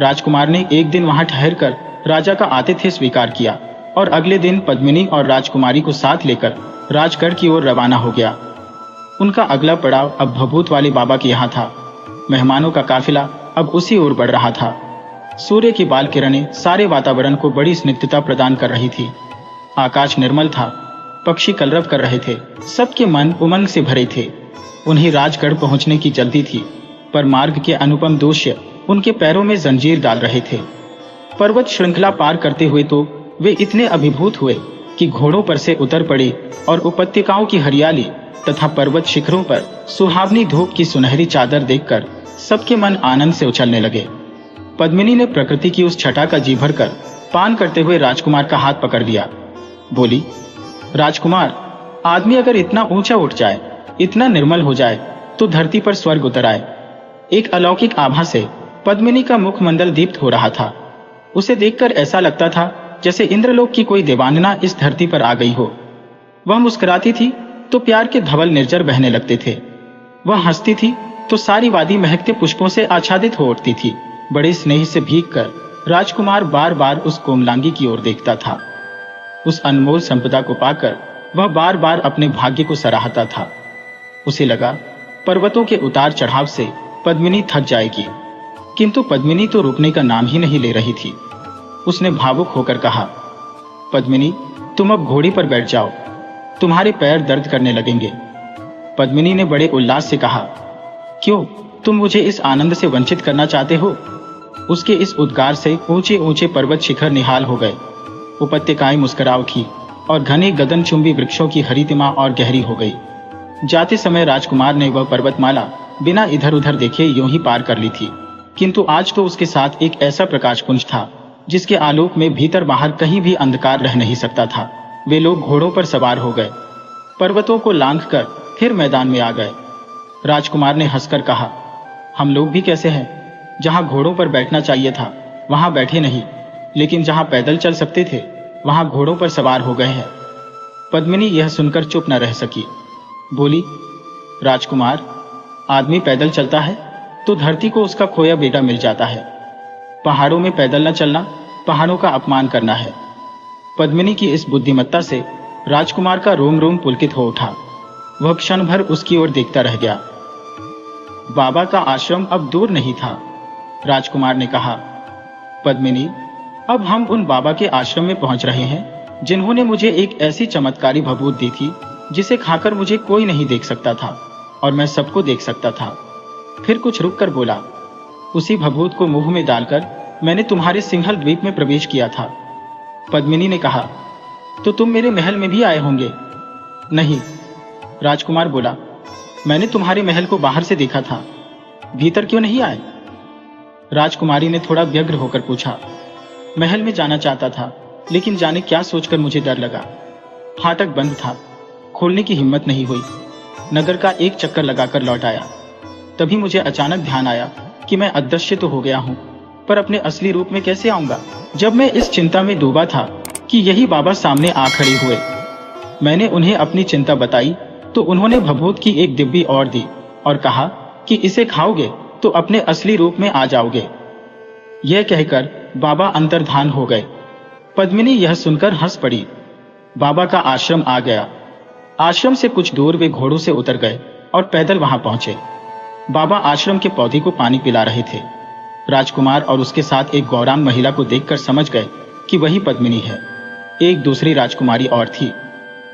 राजकुमार ने एक दिन वहां ठहरकर राजा का आतिथ्य स्वीकार किया और अगले दिन पद्मिनी और राजकुमारी को साथ लेकर राजगढ़ की ओर रवाना हो गया। उनका अगला पड़ाव अब भभूत वाले बाबा के यहाँ था। मेहमानों का काफिला अब उसी ओर बढ़ रहा था। सूर्य की बाल किरणें सारे वातावरण को बड़ी स्निग्धता प्रदान कर रही थी। आकाश निर्मल था, पक्षी कलरव कर रहे थे, सबके मन उमंग से भरे थे। उन्हें राजगढ़ पहुंचने की जल्दी थी, पर मार्ग के अनुपम दृश्य उनके पैरों में जंजीर डाल रहे थे। पर्वत श्रृंखला पार करते हुए तो वे इतने अभिभूत हुए कि घोड़ों पर से उतर पड़े और उपत्यकाओं की हरियाली तथा पर्वत शिखरों पर सुहावनी धूप की सुनहरी चादर देखकर सबके मन आनंद से उछलने लगे। पद्मिनी ने प्रकृति की उस छटा का जी भर कर पान करते हुए राजकुमार का हाथ पकड़ लिया। बोली, राजकुमार, आदमी अगर इतना ऊंचा उठ जाए, इतना निर्मल हो जाए तो धरती पर स्वर्ग उतर आए। एक अलौकिक आभा से पद्मिनी का मुखमंडल दीप्त हो रहा था। उसे देखकर ऐसा लगता था जैसे इंद्रलोक की कोई देवांगना इस धरती पर आ गई हो। वह मुस्कुराती थी तो प्यार के धवल निर्जर बहने लगते थे। वह हंसती थी तो सारी वादी महकते पुष्पों से आच्छादित हो उठती थी। बड़े स्नेह से भीगकर राजकुमार बार बार उस कोमलांगी की ओर देखता था। उस अनमोल संपदा को पाकर वह बार बार अपने भाग्य को सराहता था। उसे लगा पर्वतों के उतार चढ़ाव से पद्मिनी थक जाएगी, किंतु पद्मिनी तो रुकने का नाम ही नहीं ले रही थी। उसने भावुक होकर कहा, पद्मिनी, तुम अब घोड़ी पर बैठ जाओ, तुम्हारे पैर दर्द करने लगेंगे। पद्मिनी ने बड़े उल्लास से कहा, क्यों, तुम मुझे इस आनंद से वंचित करना चाहते हो? उसके इस उद्गार से ऊंचे ऊंचे पर्वत शिखर निहाल हो गए। उपत्यकाएं मुस्कुरा उठी और घने गगनचुंबी वृक्षों की हरितिमा और गहरी हो गई। जाते समय राजकुमार ने वह पर्वतमाला बिना इधर उधर देखे यूं ही पार कर ली थी, किंतु आज तो उसके साथ एक ऐसा प्रकाशपुंज था जिसके आलोक में भीतर बाहर कहीं भी अंधकार रह नहीं सकता था। वे लोग घोड़ों पर सवार हो गए, पर्वतों को लांघकर फिर मैदान में आ गए। राजकुमार ने हंसकर कहा, हम लोग भी कैसे हैं? जहां घोड़ों पर बैठना चाहिए था वहां बैठे नहीं, लेकिन जहां पैदल चल सकते थे वहां घोड़ों पर सवार हो गए हैं। पद्मिनी यह सुनकर चुप न रह सकी। बोली, राजकुमार, आदमी पैदल चलता है तो धरती को उसका खोया बेटा मिल जाता है। पहाड़ों में पैदल न चलना पहाड़ों का अपमान करना है। पद्मिनी की इस बुद्धिमत्ता से राजकुमार का रोम रोम पुलकित हो उठा। वह क्षण भर उसकी ओर देखता रह गया। बाबा का आश्रम अब दूर नहीं था। राजकुमार ने कहा, पद्मिनी, अब हम उन बाबा के आश्रम में पहुंच रहे हैं जिन्होंने मुझे एक ऐसी चमत्कारी भभूत दी थी जिसे खाकर मुझे कोई नहीं देख सकता था और मैं सबको देख सकता था। फिर कुछ रुक कर बोला, उसी भभूत को मुंह में डालकर मैंने तुम्हारे सिंहल द्वीप में प्रवेश किया था। पद्मिनी ने कहा, तो तुम मेरे महल में भी आए होंगे? नहीं, राजकुमार बोला, मैंने तुम्हारे महल को बाहर से देखा था, भीतर क्यों नहीं आए? राजकुमारी ने थोड़ा व्यग्र होकर पूछा, महल में जाना चाहता था, लेकिन जाने क्या सोचकर मुझे डर लगा। फाटक बंद था, खोलने की हिम्मत नहीं हुई। नगर का एक चक्कर लगाकर लौट आया। तभी मुझे अचानक ध्यान आया कि मैं अदृश्य तो हो गया हूँ, पर अपने असली रूप में कैसे आऊंगा। जब मैं इस चिंता में डूबा था कि यही बाबा सामने आ खड़े हुए। मैंने उन्हें अपनी चिंता बताई तो उन्होंने भभूत की एक डिब्बी और दी और कहा कि इसे खाओगे तो अपने असली रूप में आ जाओगे। यह कहकर बाबा अंतर्धान हो गए। पद्मिनी यह सुनकर हंस पड़ी। बाबा का आश्रम आ गया। आश्रम से कुछ दूर वे घोड़ों से उतर गए और पैदल वहां पहुंचे। बाबा आश्रम के पौधे को पानी पिला रहे थे। राजकुमार और उसके साथ एक गौरांग महिला को देखकर समझ गए कि वही पद्मिनी है। एक दूसरी राजकुमारी और थी।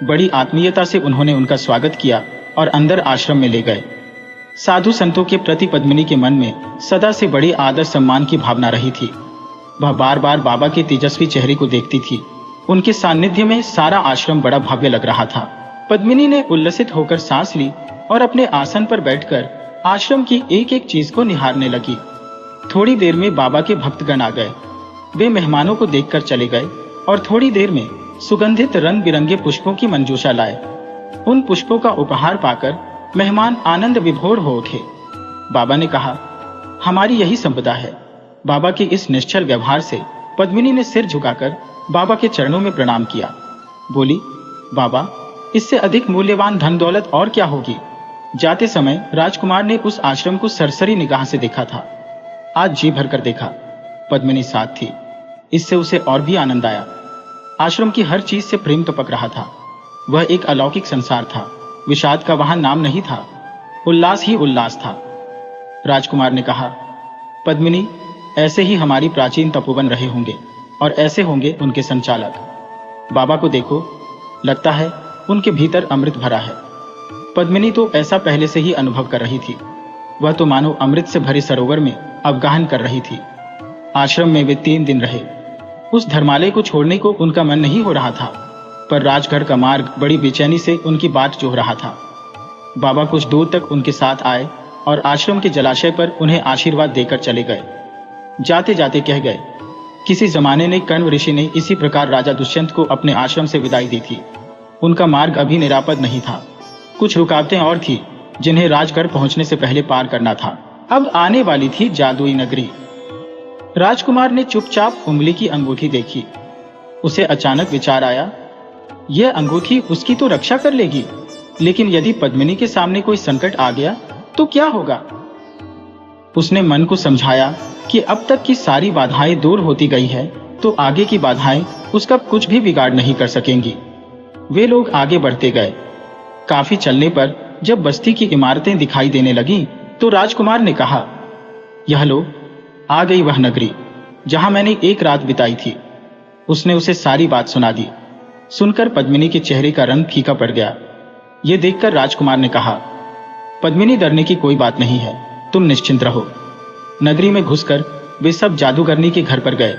बड़ी आत्मीयता से उन्होंने उनका स्वागत किया और अंदर आश्रम में ले गए। साधु संतों के प्रति पद्मिनी के मन में सदा से बड़ी आदर सम्मान की भावना रही थी। वह बार बार बाबा के तेजस्वी चेहरे को देखती थी। उनके सानिध्य में सारा आश्रम बड़ा भव्य लग रहा था। पद्मिनी ने उल्लसित होकर सांस ली और अपने आसन पर बैठकर आश्रम की एक एक चीज को निहारने लगी। थोड़ी देर में बाबा के भक्तगण आ गए। वे मेहमानों को देखकर चले गए और थोड़ी देर में सुगंधित रंग बिरंगे पुष्पों की मंजूषा लाए। उन पुष्पों का उपहार पाकर मेहमान आनंद विभोर हो उठे। बाबा ने कहा, हमारी यही संपदा है। बाबा के इस निश्चल व्यवहार से पद्मिनी ने सिर झुकाकर बाबा के चरणों में प्रणाम किया। बोली, बाबा, इससे अधिक मूल्यवान धन दौलत और क्या होगी। जाते समय राजकुमार ने उस आश्रम को सरसरी निगाह से देखा था। आज जी भरकर देखा। पद्मिनी साथ थी। इससे उसे और भी आनंद आया। आश्रम की हर चीज से प्रेम टपक रहा था। वह एक अलौकिक संसार था। विषाद का वहां नाम नहीं था, उल्लास ही उल्लास था। राजकुमार ने कहा, पद्मिनी, ऐसे ही हमारी प्राचीन तपोवन रहे होंगे और ऐसे होंगे उनके संचालक। बाबा को देखो, लगता है उनके भीतर अमृत भरा है। पद्मिनी तो ऐसा पहले से ही अनुभव कर रही थी। वह तो मानो अमृत से भरे सरोवर में अवगाहन कर रही थी। आश्रम में वे 3 दिन रहे। उस धर्मालय को छोड़ने को उनका मन नहीं हो रहा था, पर राजगढ़ का मार्ग बड़ी बेचैनी से उनकी बाट जोह रहा था। बाबा कुछ दूर तक उनके साथ आए और आश्रम के जलाशय पर उन्हें आशीर्वाद देकर चले गए। जाते जाते कह गए, किसी जमाने में कण्व ऋषि ने इसी प्रकार राजा दुष्यंत को अपने आश्रम से विदाई दी थी। उनका मार्ग अभी निरापद नहीं था। कुछ रुकावटें और थी जिन्हें राजगढ़ पहुंचने से पहले पार करना था। अब आने वाली थी जादुई नगरी। राजकुमार ने चुपचाप उंगली की अंगूठी देखी। उसे अचानक विचार आया, यह अंगूठी उसकी तो रक्षा कर लेगी, लेकिन यदि पद्मिनी के सामने कोई संकट आ गया तो क्या होगा। उसने मन को समझाया कि अब तक की सारी बाधाएं दूर होती गई है, तो आगे की बाधाएं उसका कुछ भी बिगाड़ नहीं कर सकेंगी। वे लोग आगे बढ़ते गए। काफी चलने पर जब बस्ती की इमारतें दिखाई देने लगी तो राजकुमार ने कहा, यह लो, आ गई वह नगरी जहां मैंने एक रात बिताई थी। उसने उसे सारी बात सुना दी। सुनकर पद्मिनी के चेहरे का रंग फीका पड़ गया। यह देखकर राजकुमार ने कहा, पद्मिनी, डरने की कोई बात नहीं है, तुम निश्चिंत रहो। नगरी में घुसकर वे सब जादूगरनी के घर पर गए।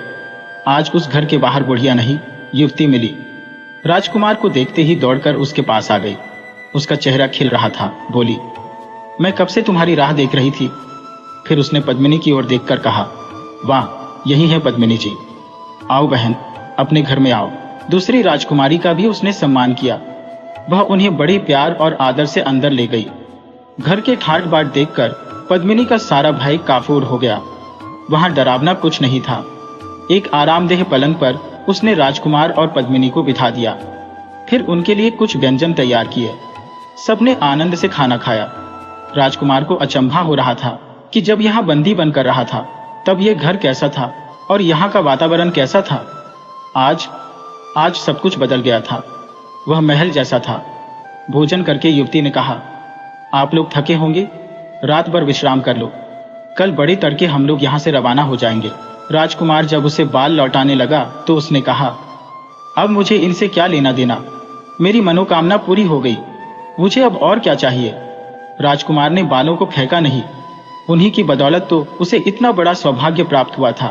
आज उस घर के बाहर बुढ़िया नहीं, युवती मिली। राजकुमार को देखते ही दौड़कर उसके पास आ गई। उसका चेहरा खिल रहा था। बोली, मैं कब से तुम्हारी राह देख रही थी। फिर उसने पद्मिनी की ओर देखकर कहा, वाह, यही है पद्मिनी जी। आओ बहन, अपने घर में आओ। दूसरी राजकुमारी का भी उसने सम्मान किया। वह उन्हें बड़े प्यार और आदर से अंदर ले गई। घर के ठाट बाट देखकर पद्मिनी का सारा भय काफूर हो गया। वहां डरावना कुछ नहीं था। एक आरामदेह पलंग पर उसने राजकुमार और पद्मिनी को बिठा दिया। फिर उनके लिए कुछ व्यंजन तैयार किए। सबने आनंद से खाना खाया। राजकुमार को अचंभा हो रहा था कि जब यहाँ बंदी बनकर रहा था तब यह घर कैसा था और यहाँ का वातावरण कैसा था। आज सब कुछ बदल गया था। वह महल जैसा था। भोजन करके युवती ने कहा, आप लोग थके होंगे, रात भर विश्राम कर लो। कल बड़े तड़के हम लोग यहाँ से रवाना हो जाएंगे। राजकुमार जब उसे बाल लौटाने लगा तो उसने कहा, अब मुझे इनसे क्या लेना देना, मेरी मनोकामना पूरी हो गई, मुझे अब और क्या चाहिए। राजकुमार ने बालों को फेंका नहीं। उन्हीं की बदौलत तो उसे इतना बड़ा सौभाग्य प्राप्त हुआ था।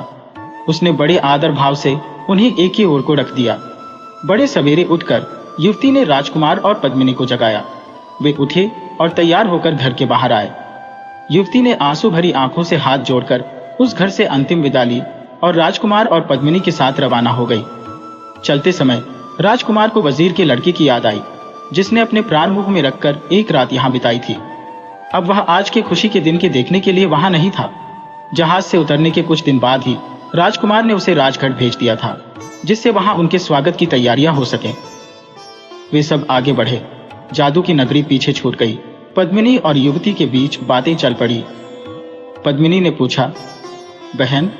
उसने बड़े आदर भाव से उन्हें एक ही ओर को रख दिया। बड़े सवेरे उठकर युवती ने राजकुमार और पद्मिनी को जगाया। वे उठे और तैयार होकर घर के बाहर आए। युवती ने आंसू भरी आंखों से हाथ जोड़कर उस घर से अंतिम विदा ली और राजकुमार और पद्मिनी के साथ रवाना हो गई। चलते समय राजकुमार को वजीर के लड़के की याद आई, जिसने अपने प्राण मुंह में रखकर एक रात यहाँ बिताई थी। अब वह आज के खुशी के दिन के देखने के लिए वहां नहीं था। जहाज से उतरने के कुछ दिन बाद ही राजकुमार ने उसे राजगढ़ भेज दिया था, जिससे वहां उनके स्वागत की तैयारियां हो सकें। वे सब आगे बढ़े। जादू की नगरी पीछे छूट गई। पद्मिनी और युवती के बीच बातें चल पड़ी। पद्मिनी ने पूछा, बहन,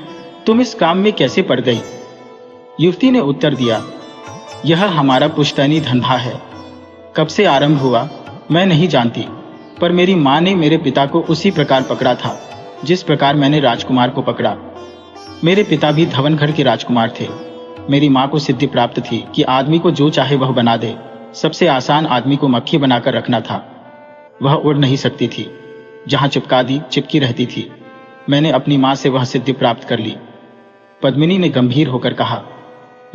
तुम इस काम में कैसे पड़ गई? युवती ने उत्तर दिया, यह हमारा पुश्तैनी धंधा है। कब से आरंभ हुआ मैं नहीं जानती, पर मेरी माँ ने मेरे पिता को उसी प्रकार पकड़ा था जिस प्रकार मैंने राजकुमार को पकड़ा। मेरे पिता भी धवनगढ़ के राजकुमार थे। मेरी माँ को सिद्धि प्राप्त थी कि आदमी को जो चाहे वह बना दे। सबसे आसान आदमी को मक्खी बनाकर रखना था। वह उड़ नहीं सकती थी, जहां चिपका दी चिपकी रहती थी। मैंने अपनी माँ से वह सिद्धि प्राप्त कर ली। पद्मिनी ने गंभीर होकर कहा,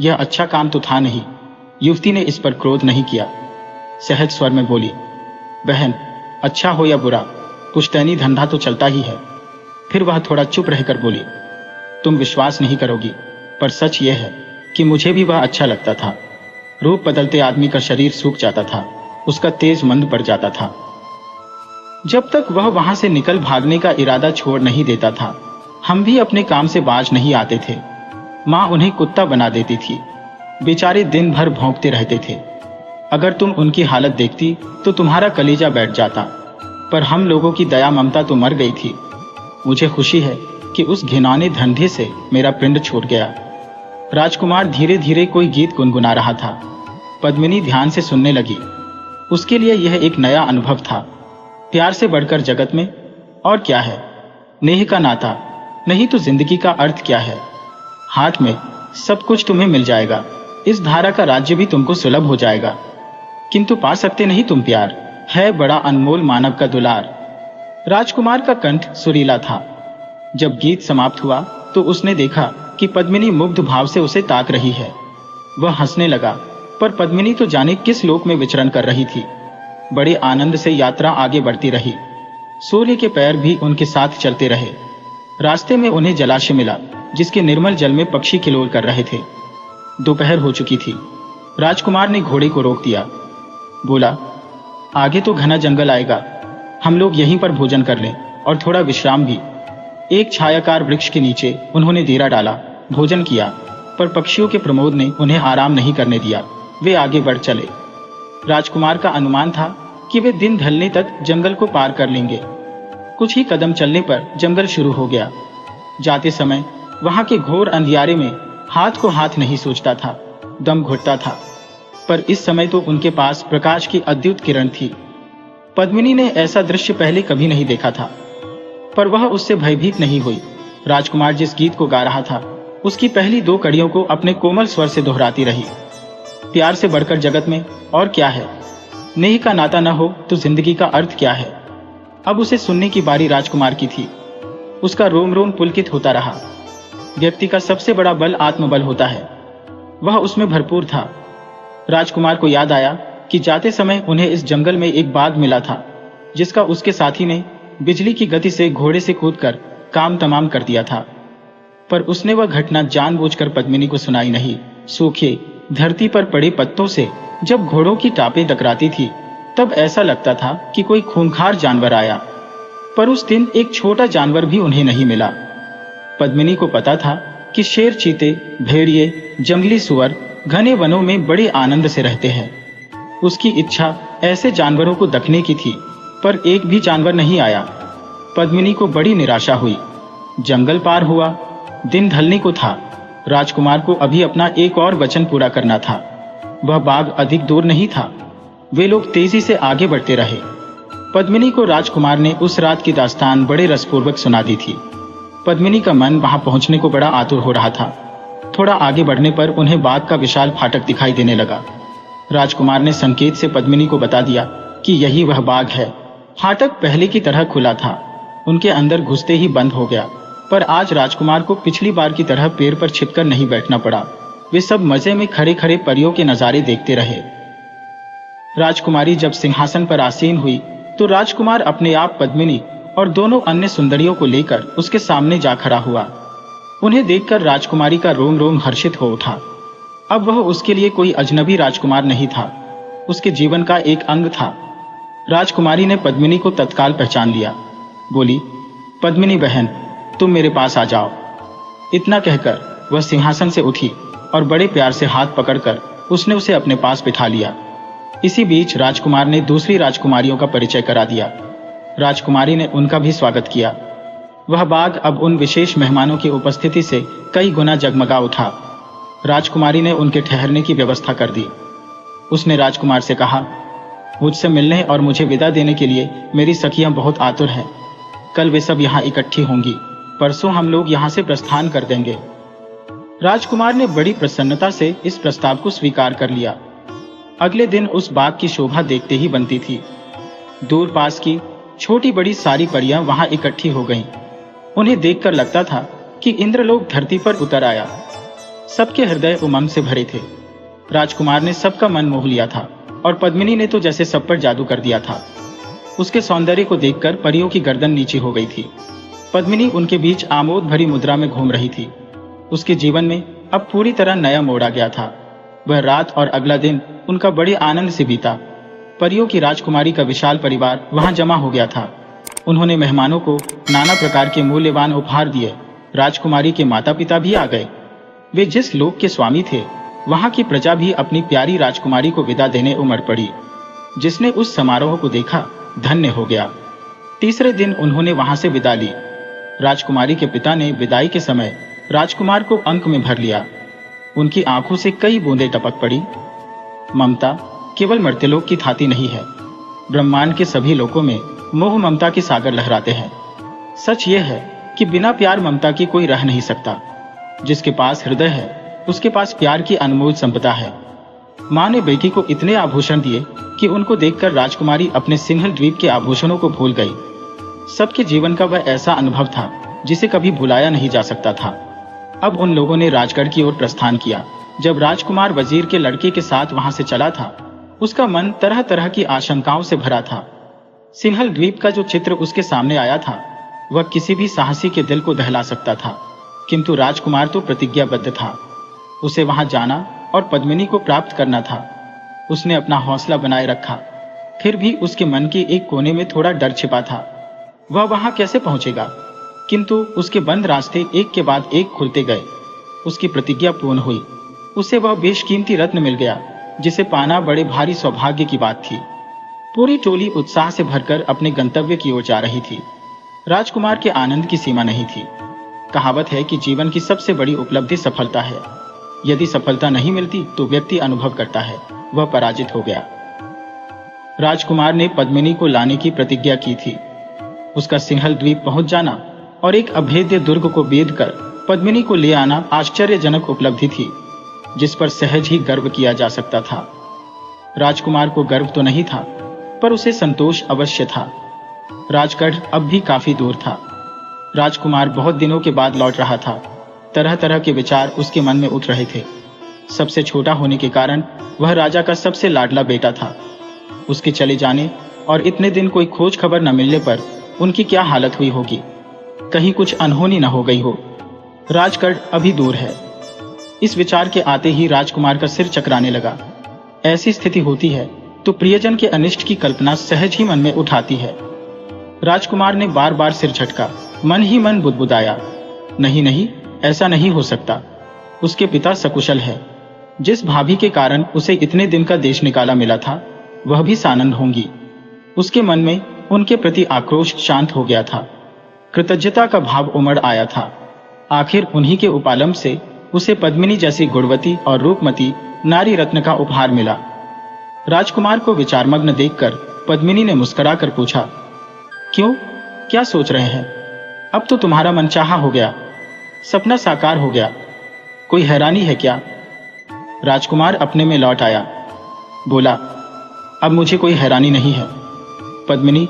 यह अच्छा काम तो था नहीं। युवती ने इस पर क्रोध नहीं किया, सहज स्वर में बोली, बहन, अच्छा हो या बुरा, पुश्तैनी धंधा तो चलता ही है। फिर वह थोड़ा चुप रहकर बोली, तुम विश्वास नहीं करोगी, पर सच यह है कि मुझे भी वह अच्छा लगता था। रूप बदलते आदमी का शरीर सूख जाता था, उसका तेज मंद पड़ जाता था। जब तक वह वहां से निकल भागने का इरादा छोड़ नहीं देता था, हम भी अपने काम से बाज नहीं आते थे। माँ उन्हें कुत्ता बना देती थी। बेचारे दिन भर भौंकते रहते थे। अगर तुम उनकी हालत देखती तो तुम्हारा कलेजा बैठ जाता। पर हम लोगों की दया ममता तो मर गई थी। मुझे खुशी है कि उस घिनौने धंधे से मेरा पिंड छूट गया। राजकुमार धीरे धीरे कोई गीत गुनगुना रहा था। पद्मिनी ध्यान से सुनने लगी। उसके लिए यह एक नया अनुभव था। प्यार से बढ़कर जगत में और क्या है? नेह का नाता, नहीं तो जिंदगी का अर्थ क्या है? हाथ में सब कुछ तुम्हें मिल जाएगा। इस धारा का राज्य भी तुमको सुलभ हो जाएगा, किंतु पा सकते नहीं तुम प्यार। है बड़ा अनमोल मानव का दुलार। राजकुमार का कंठ सुरीला था। जब गीत समाप्त हुआ तो उसने देखा कि पद्मिनी मुग्ध भाव से उसे ताक रही है। वह हंसने लगा, पर पद्मिनी तो जाने किस लोक में विचरण कर रही थी। बड़े आनंद से यात्रा आगे बढ़ती रही। सूर्य के पैर भी उनके साथ चलते रहे। रास्ते में उन्हें जलाशय मिला, जिसके निर्मल जल में पक्षी किलोल कर रहे थे। दोपहर हो चुकी थी। राजकुमार ने घोड़े को रोक दिया। बोला, आगे तो घना जंगल आएगा, हम लोग यहीं पर भोजन कर लें और थोड़ा विश्राम भी। एक छायाकार वृक्ष के नीचे उन्होंने डेरा डाला, भोजन किया, पर पक्षियों के प्रमोद ने उन्हें आराम नहीं करने दिया। वे आगे बढ़ चले। राजकुमार का अनुमान था कि वे दिन ढलने तक जंगल को पार कर लेंगे। कुछ ही कदम चलने पर जंगल शुरू हो गया। जाते समय वहां के घोर अंधियारे में हाथ को हाथ नहीं सूझता था, दम घुटता था। पर इस समय तो उनके पास प्रकाश की अद्भुत किरण थी। पद्मिनी ने ऐसा दृश्य पहले कभी नहीं देखा था, पर वह उससे भयभीत नहीं हुई। राजकुमार जिस गीत को गा रहा था, उसकी पहली दो कड़ियों को अपने कोमल स्वर से दोहराती रही। प्यार से बढ़कर जगत में और क्या है? नेह का नाता न हो तो जिंदगी का अर्थ क्या है? अब उसे सुनने की बारी राजकुमार की थी। उसका रोम रोम पुलकित होता रहा। व्यक्ति का सबसे बड़ा बल आत्मबल होता है। वह उसमें भरपूर था। राजकुमार को याद आया कि जाते समय उन्हें इस जंगल में एक बाघ मिला था, जिसका उसके साथी ने बिजली की गति से घोड़े से कूदकर काम तमाम कर दिया था। पर उसने वह घटना जानबूझकर पद्मिनी को सुनाई नहीं। सूखे धरती पर पड़े पत्तों से जब घोड़ों की टापें टकराती थी, तब ऐसा लगता था कि कोई खूंखार जानवर आया। पर उस दिन एक छोटा जानवर भी उन्हें नहीं मिला। पद्मिनी को पता था कि शेर, चीते, भेड़िए, जंगली सुअर घने वनों में बड़े आनंद से रहते हैं। उसकी इच्छा ऐसे जानवरों को देखने की थी, पर एक भी जानवर नहीं आया। पद्मिनी को बड़ी निराशा हुई। जंगल पार हुआ, दिन ढलने को था। राजकुमार को अभी अपना एक और वचन पूरा करना था। वह बाघ अधिक दूर नहीं था। वे लोग तेजी से आगे बढ़ते रहे। पद्मिनी को राजकुमार ने उस रात की दास्तान बड़े रसपूर्वक सुना दी थी। पद्मिनी का मन वहां पहुंचने को बड़ा आतुर हो रहा था। थोड़ा आगे बढ़ने पर उन्हें बाघ का विशाल फाटक दिखाई देने लगा। राजकुमार ने संकेत से पद्मिनी को बता दिया कि यही वह बाघ है। फाटक पहले की तरह खुला था, उनके अंदर घुसते ही बंद हो गया। पर आज राजकुमार को पिछली बार की तरह पेड़ पर छिपकर नहीं बैठना पड़ा। वे सब मजे में खड़े खड़े परियों के नजारे देखते रहे। राजकुमारी जब सिंहासन पर आसीन हुई तो राजकुमार अपने आप पद्मिनी और दोनों अन्य सुंदरियों को लेकर उसके सामने जा खड़ा हुआ। उन्हें देखकर राजकुमारी का रोम रोम हर्षित हो उठा। अब वह उसके लिए कोई अजनबी राजकुमार नहीं था, उसके जीवन का एक अंग था। राजकुमारी ने पद्मिनी को तत्काल पहचान लिया। बोली, पद्मिनी बहन, तुम मेरे पास आ जाओ। इतना कहकर वह सिंहासन से उठी और बड़े प्यार से हाथ पकड़कर उसने उसे अपने पास बिठा लिया। इसी बीच राजकुमार ने दूसरी राजकुमारियों का परिचय करा दिया। राजकुमारी ने उनका भी स्वागत किया। वह बाग अब उन विशेष मेहमानों की उपस्थिति से कई गुना जगमगा उठा। राजकुमारी ने उनके ठहरने की व्यवस्था कर दी। उसने राजकुमार से कहा, मुझसे मिलने और मुझे विदा देने के लिए मेरी सखियां बहुत आतुर हैं। कल वे सब यहाँ इकट्ठी होंगी। परसों हम लोग यहाँ से प्रस्थान कर देंगे। राजकुमार ने बड़ी प्रसन्नता से इस प्रस्ताव को स्वीकार कर लिया। अगले दिन उस बाग की शोभा देखते ही बनती थी। दूर पास की छोटी बड़ी सारी परियां वहां इकट्ठी हो गईं। उन्हें देखकर लगता था कि इंद्रलोक धरती पर उतर आया। सबके हृदय उमंग से भरे थे। राजकुमार ने सबका मन मोह लिया था और पद्मिनी ने तो जैसे सब पर जादू कर दिया था। उसके सौंदर्य को देखकर परियों की गर्दन नीचे हो गई थी। पद्मिनी उनके बीच आमोद भरी मुद्रा में घूम रही थी। उसके जीवन में अब पूरी तरह नया मोड़ आ गया था। वह रात और अगला दिन उनका बड़े आनंद से बीता। परियों की राजकुमारी का विशाल परिवार वहां जमा हो गया था। उन्होंने मेहमानों को नाना प्रकार के मूल्यवान उपहार दिए। राजकुमारी के माता पिता भी आ गए। वे जिस लोक के स्वामी थे, वहां की प्रजा भी अपनी प्यारी राजकुमारी को विदा देने उमड़ पड़ी। जिसने उस समारोह को देखा धन्य हो गया। तीसरे दिन उन्होंने वहां से विदा ली। राजकुमारी के पिता ने विदाई के समय राजकुमार को अंक में भर लिया। उनकी आंखों से कई बूंदें टपक पड़ी। ममता केवल मर्त्यलोक की थाती नहीं है। ब्रह्मांड के सभी लोकों में मोह ममता के सागर लहराते हैं। सच यह है कि बिना प्यार ममता की कोई रह नहीं सकता। जिसके पास हृदय है, उसके पास प्यार की अनमोल संपदा है। मां ने बेटी को इतने आभूषण दिए कि उनको देखकर राजकुमारी अपने सिंहल द्वीप के आभूषणों को भूल गई। सबके जीवन का वह ऐसा अनुभव था जिसे कभी भुलाया नहीं जा सकता था। अब उन लोगों ने राजगढ़ की ओर प्रस्थान किया। जब राजकुमार वजीर के लड़के के साथ वहां से चला था, उसका मन तरह तरह की आशंकाओं से भरा था। सिंहल द्वीप का जो चित्र उसके सामने आया था, वह किसी भी साहसी के दिल को दहला सकता था। किंतु राजकुमार तो प्रतिज्ञाबद्ध था। उसे वहां जाना और पद्मिनी को प्राप्त करना था। उसने अपना हौसला बनाए रखा। फिर भी उसके मन के एक कोने में थोड़ा डर छिपा था। वह वहां कैसे पहुंचेगा? किंतु उसके बंद रास्ते एक के बाद एक खुलते गए। उसकी प्रतिज्ञा पूर्ण हुई। उसे वह बेशकीमती रत्न मिल गया, जिसे पाना बड़े भारी सौभाग्य की बात थी। पूरी टोली उत्साह से भरकर अपने गंतव्य की ओर जा रही थी। राजकुमार के आनंद की सीमा नहीं थी। कहावत है कि जीवन की सबसे बड़ी उपलब्धि सफलता है। यदि सफलता नहीं मिलती तो व्यक्ति अनुभव करता है वह पराजित हो गया। राजकुमार ने पद्मिनी को लाने की प्रतिज्ञा की थी। उसका सिंहल द्वीप पहुंच जाना और एक अभेद्य दुर्ग को भेद कर पद्मिनी को ले आना आश्चर्यजनक उपलब्धि थी, जिस पर सहज ही गर्व किया जा सकता था। राजकुमार को गर्व तो नहीं था, पर उसे संतोष अवश्य था। राजगढ़ अब भी काफी दूर था। राजकुमार बहुत दिनों के बाद लौट रहा था। तरह तरह के विचार उसके मन में उठ रहे थे। सबसे छोटा होने के कारण वह राजा का सबसे लाडला बेटा था। उसके चले जाने और इतने दिन कोई खोज खबर न मिलने पर उनकी क्या हालत हुई होगी। कहीं कुछ अनहोनी न हो गई हो। राजगढ़ अभी दूर है। इस विचार के आते ही राजकुमार का सिर चकराने लगा। ऐसी स्थिति होती है तो प्रियजन के अनिष्ट की कल्पना सहज ही मन में उठाती है। राजकुमार ने बार बार सिर झटका। मन ही मन बुदबुदाया, नहीं नहीं, ऐसा नहीं हो सकता। उसके पिता सकुशल है। जिस भाभी के कारण उसे इतने दिन का देश निकाला मिला था, वह भी सानंद होंगी। उसके मन में उनके प्रति आक्रोश शांत हो गया था। कृतज्ञता का भाव उमड़ आया था। आखिर उन्हीं के उपालंब से उसे पद्मिनी जैसी गुणवती और रूपमती नारी रत्न का उपहार मिला। राजकुमार को विचारमग्न देखकर पद्मिनी ने मुस्कुरा कर पूछा, क्यों, क्या सोच रहे हैं? अब तो तुम्हारा मनचाहा हो गया, सपना साकार हो गया। कोई हैरानी है क्या? राजकुमार अपने में लौट आया। बोला, अब मुझे कोई हैरानी नहीं है। पद्मिनी,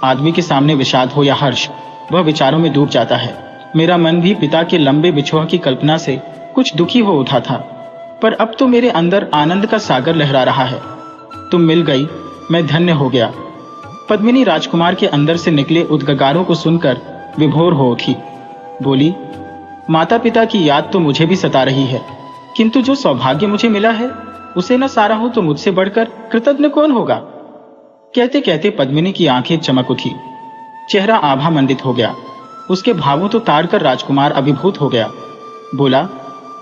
आदमी के सामने विषाद हो या हर्ष, वह विचारों में डूब जाता है। मेरा मन भी पिता के लंबे बिछोह की कल्पना से कुछ दुखी हो उठा था, पर अब तो मेरे अंदर आनंद का सागर लहरा रहा है। तुम मिल गई, मैं धन्य हो गया। पद्मिनी राजकुमार के अंदर से निकले उद्गारों को सुनकर विभोर हो उठी। बोली, माता पिता की याद तो मुझे भी सता रही है, किंतु जो सौभाग्य मुझे मिला है उसे न सारा हो तो मुझसे बढ़कर कृतज्ञ कौन होगा। कहते कहते पद्मिनी की आंखें चमक उठी, चेहरा आभा मंडित हो गया। उसके भावों तो ताड़कर राजकुमार अभिभूत हो गया। बोला,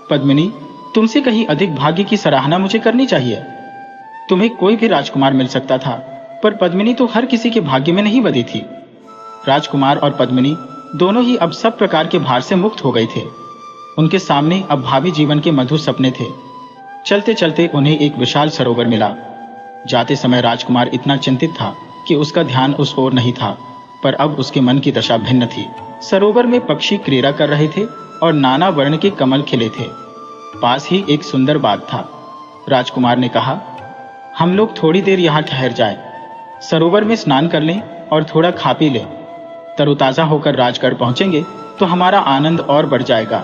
पद्मिनी, तुमसे कहीं अधिक भाग्य की सराहना मुझे करनी चाहिए। तुम्हें कोई भी राजकुमार मिल सकता था, पर पद्मिनी तो हर किसी के भाग्य में नहीं बधी थी। राजकुमार और पद्मिनी दोनों ही अब सब प्रकार के भार से मुक्त हो गए थे। उनके सामने अब भावी जीवन के मधुर सपने थे। चलते चलते उन्हें एक विशाल सरोवर मिला। जाते समय राजकुमार इतना चिंतित था कि उसका ध्यान उस ओर नहीं था, पर अब उसके मन की दशा भिन्न थी। सरोवर में पक्षी क्रीड़ा कर रहे थे और नाना वर्ण के कमल खिले थे। पास ही एक सुंदर बाग था। राजकुमार ने कहा, हम लोग थोड़ी देर यहाँ ठहर जाएं, सरोवर में स्नान कर लें और थोड़ा खा पी लें। तरोताजा होकर राजगढ़ पहुंचेंगे तो हमारा आनंद और बढ़ जाएगा।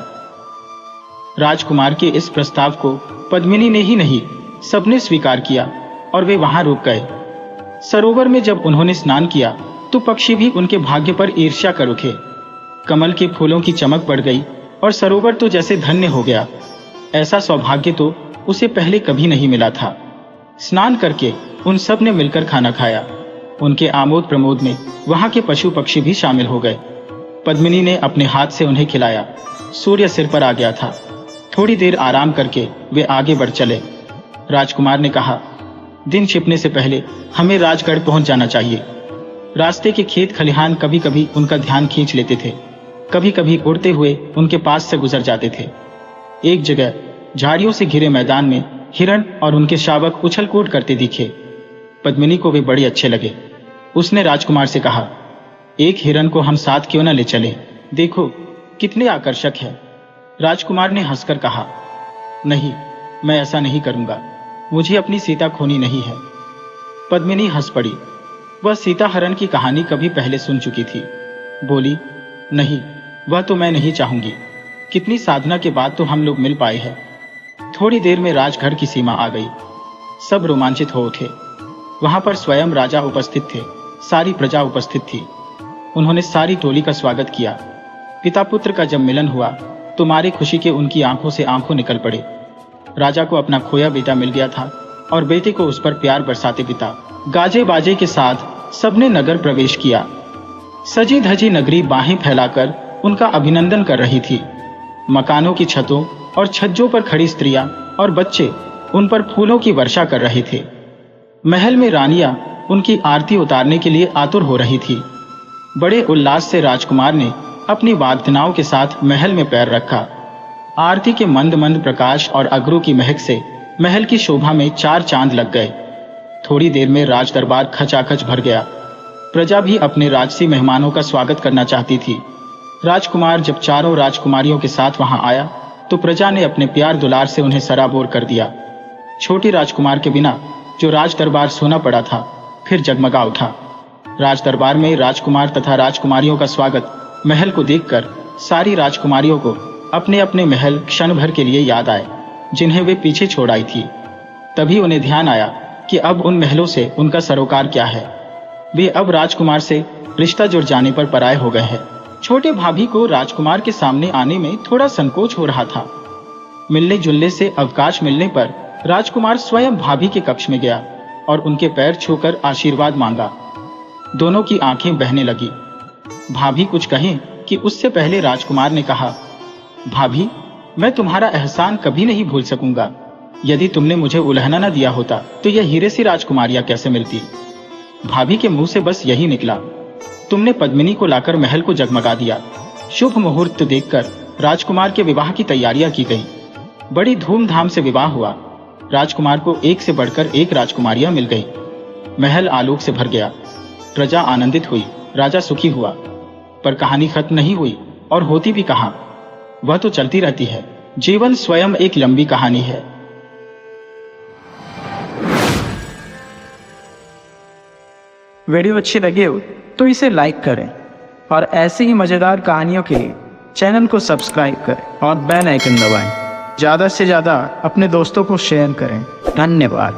राजकुमार के इस प्रस्ताव को पद्मिनी ने ही नहीं, सबने स्वीकार किया और वे वहां रुक गए। सरोवर में जब उन्होंने स्नान किया तो पक्षी भी उनके भाग्य पर ईर्ष्या कर उठे। कमल के फूलों की चमक बढ़ गई और सरोवर तो जैसे धन्य हो गया। ऐसा सौभाग्य तो उसे पहले कभी नहीं मिला था। स्नान करके उन सब ने मिलकर खाना खाया। उनके आमोद प्रमोद में वहां के पशु पक्षी भी शामिल हो गए। पद्मिनी ने अपने हाथ से उन्हें खिलाया। सूर्य सिर पर आ गया था। थोड़ी देर आराम करके वे आगे बढ़ चले। राजकुमार ने कहा, दिन छिपने से पहले हमें राजगढ़ पहुंच जाना चाहिए। रास्ते के खेत खलिहान कभी कभी उनका ध्यान खींच लेते थे, कभी कभी उड़ते हुए उनके पास से गुजर जाते थे। एक जगह झाड़ियों से घिरे मैदान में हिरण और उनके शावक उछल कूद करते दिखे। पद्मिनी को वे बड़े अच्छे लगे। उसने राजकुमार से कहा, एक हिरण को हम साथ क्यों न ले चले, देखो कितने आकर्षक है। राजकुमार ने हंसकर कहा, नहीं, मैं ऐसा नहीं करूंगा, मुझे अपनी सीता खोनी नहीं है। पद्मिनी हंस पड़ी। वह सीता हरण की कहानी कभी पहले सुन चुकी थी। बोली, नहीं, वह तो मैं नहीं चाहूंगी। कितनी साधना के बाद तो हम लोग मिल पाए हैं। थोड़ी देर में राजघर की सीमा आ गई। सब रोमांचित हो उठे। वहां पर स्वयं राजा उपस्थित थे, सारी प्रजा उपस्थित थी। उन्होंने सारी टोली का स्वागत किया। पिता पुत्र का जब मिलन हुआ तो मारे खुशी के उनकी आंखों से आंखों निकल पड़े। राजा को अपना खोया बेटा मिल गया था और बेटे को उस पर प्यार बरसाते पिता गाजे बाजे के साथ सबने नगर प्रवेश किया। सजी धजी नगरी बाहें फैलाकर उनका अभिनंदन कर रही थी। मकानों की छतों और छज्जों पर खड़ी स्त्रियां और बच्चे उन पर फूलों की वर्षा कर रहे थे। महल में रानियां उनकी आरती उतारने के लिए आतुर हो रही थी। बड़े उल्लास से राजकुमार ने अपनी वादनाओं के साथ महल में पैर रखा। आरती के मंद मंद प्रकाश और अगरू की महक से महल की शोभा में चार चांद लग गए। थोड़ी देर में राज दरबार खचाखच भर गया। प्रजा भी अपने राजसी मेहमानों का स्वागत करना चाहती थी। राजकुमार जब चारों राजकुमारियों के साथ वहां आया तो प्रजा ने अपने प्यार दुलार से उन्हें सराबोर कर दिया। छोटी राजकुमार के बिना जो राज दरबार सोना पड़ा था फिर जगमगा उठा। राज दरबार में राजकुमार तथा राजकुमारियों का स्वागत महल को देखकर सारी राजकुमारियों को अपने अपने महल क्षण भर के लिए याद आए जिन्हें वे पीछे छोड़ आई थी। तभी उन्हें ध्यान आया कि अब उन महलों से उनका सरोकार क्या है। वे अब राजकुमार से रिश्ता जुड़ जाने पर पराये हो गए हैं। छोटे भाभी को राजकुमार के सामने आने में थोड़ा संकोच हो रहा था। मिलने जुलने से अवकाश मिलने पर राजकुमार स्वयं भाभी के कक्ष में गया और उनके पैर छूकर आशीर्वाद मांगा। दोनों की आंखें बहने लगी। भाभी कुछ कहें कि उससे पहले राजकुमार ने कहा, भाभी, मैं तुम्हारा एहसान कभी नहीं भूल सकूंगा। यदि तुमने मुझे उल्हना न दिया होता तो यह हीरे सी राजकुमारियां कैसे मिलती। भाभी के मुंह से बस यही निकला। तुमने पद्मिनी को लाकर महल को जगमगा दिया। शुभ मुहूर्त देखकर राजकुमार के विवाह की तैयारियां की गई। बड़ी धूमधाम से विवाह हुआ। राजकुमार को एक से बढ़कर एक राजकुमारियां मिल गई। महल आलोक से भर गया। प्रजा आनंदित हुई, राजा सुखी हुआ। पर कहानी खत्म नहीं हुई और होती भी कहां, वह तो चलती रहती है। जीवन स्वयं एक लंबी कहानी है। वीडियो अच्छी लगे हो तो इसे लाइक करें और ऐसी ही मजेदार कहानियों के लिए चैनल को सब्सक्राइब करें और बेल आइकन दबाएं। ज़्यादा से ज़्यादा अपने दोस्तों को शेयर करें। धन्यवाद।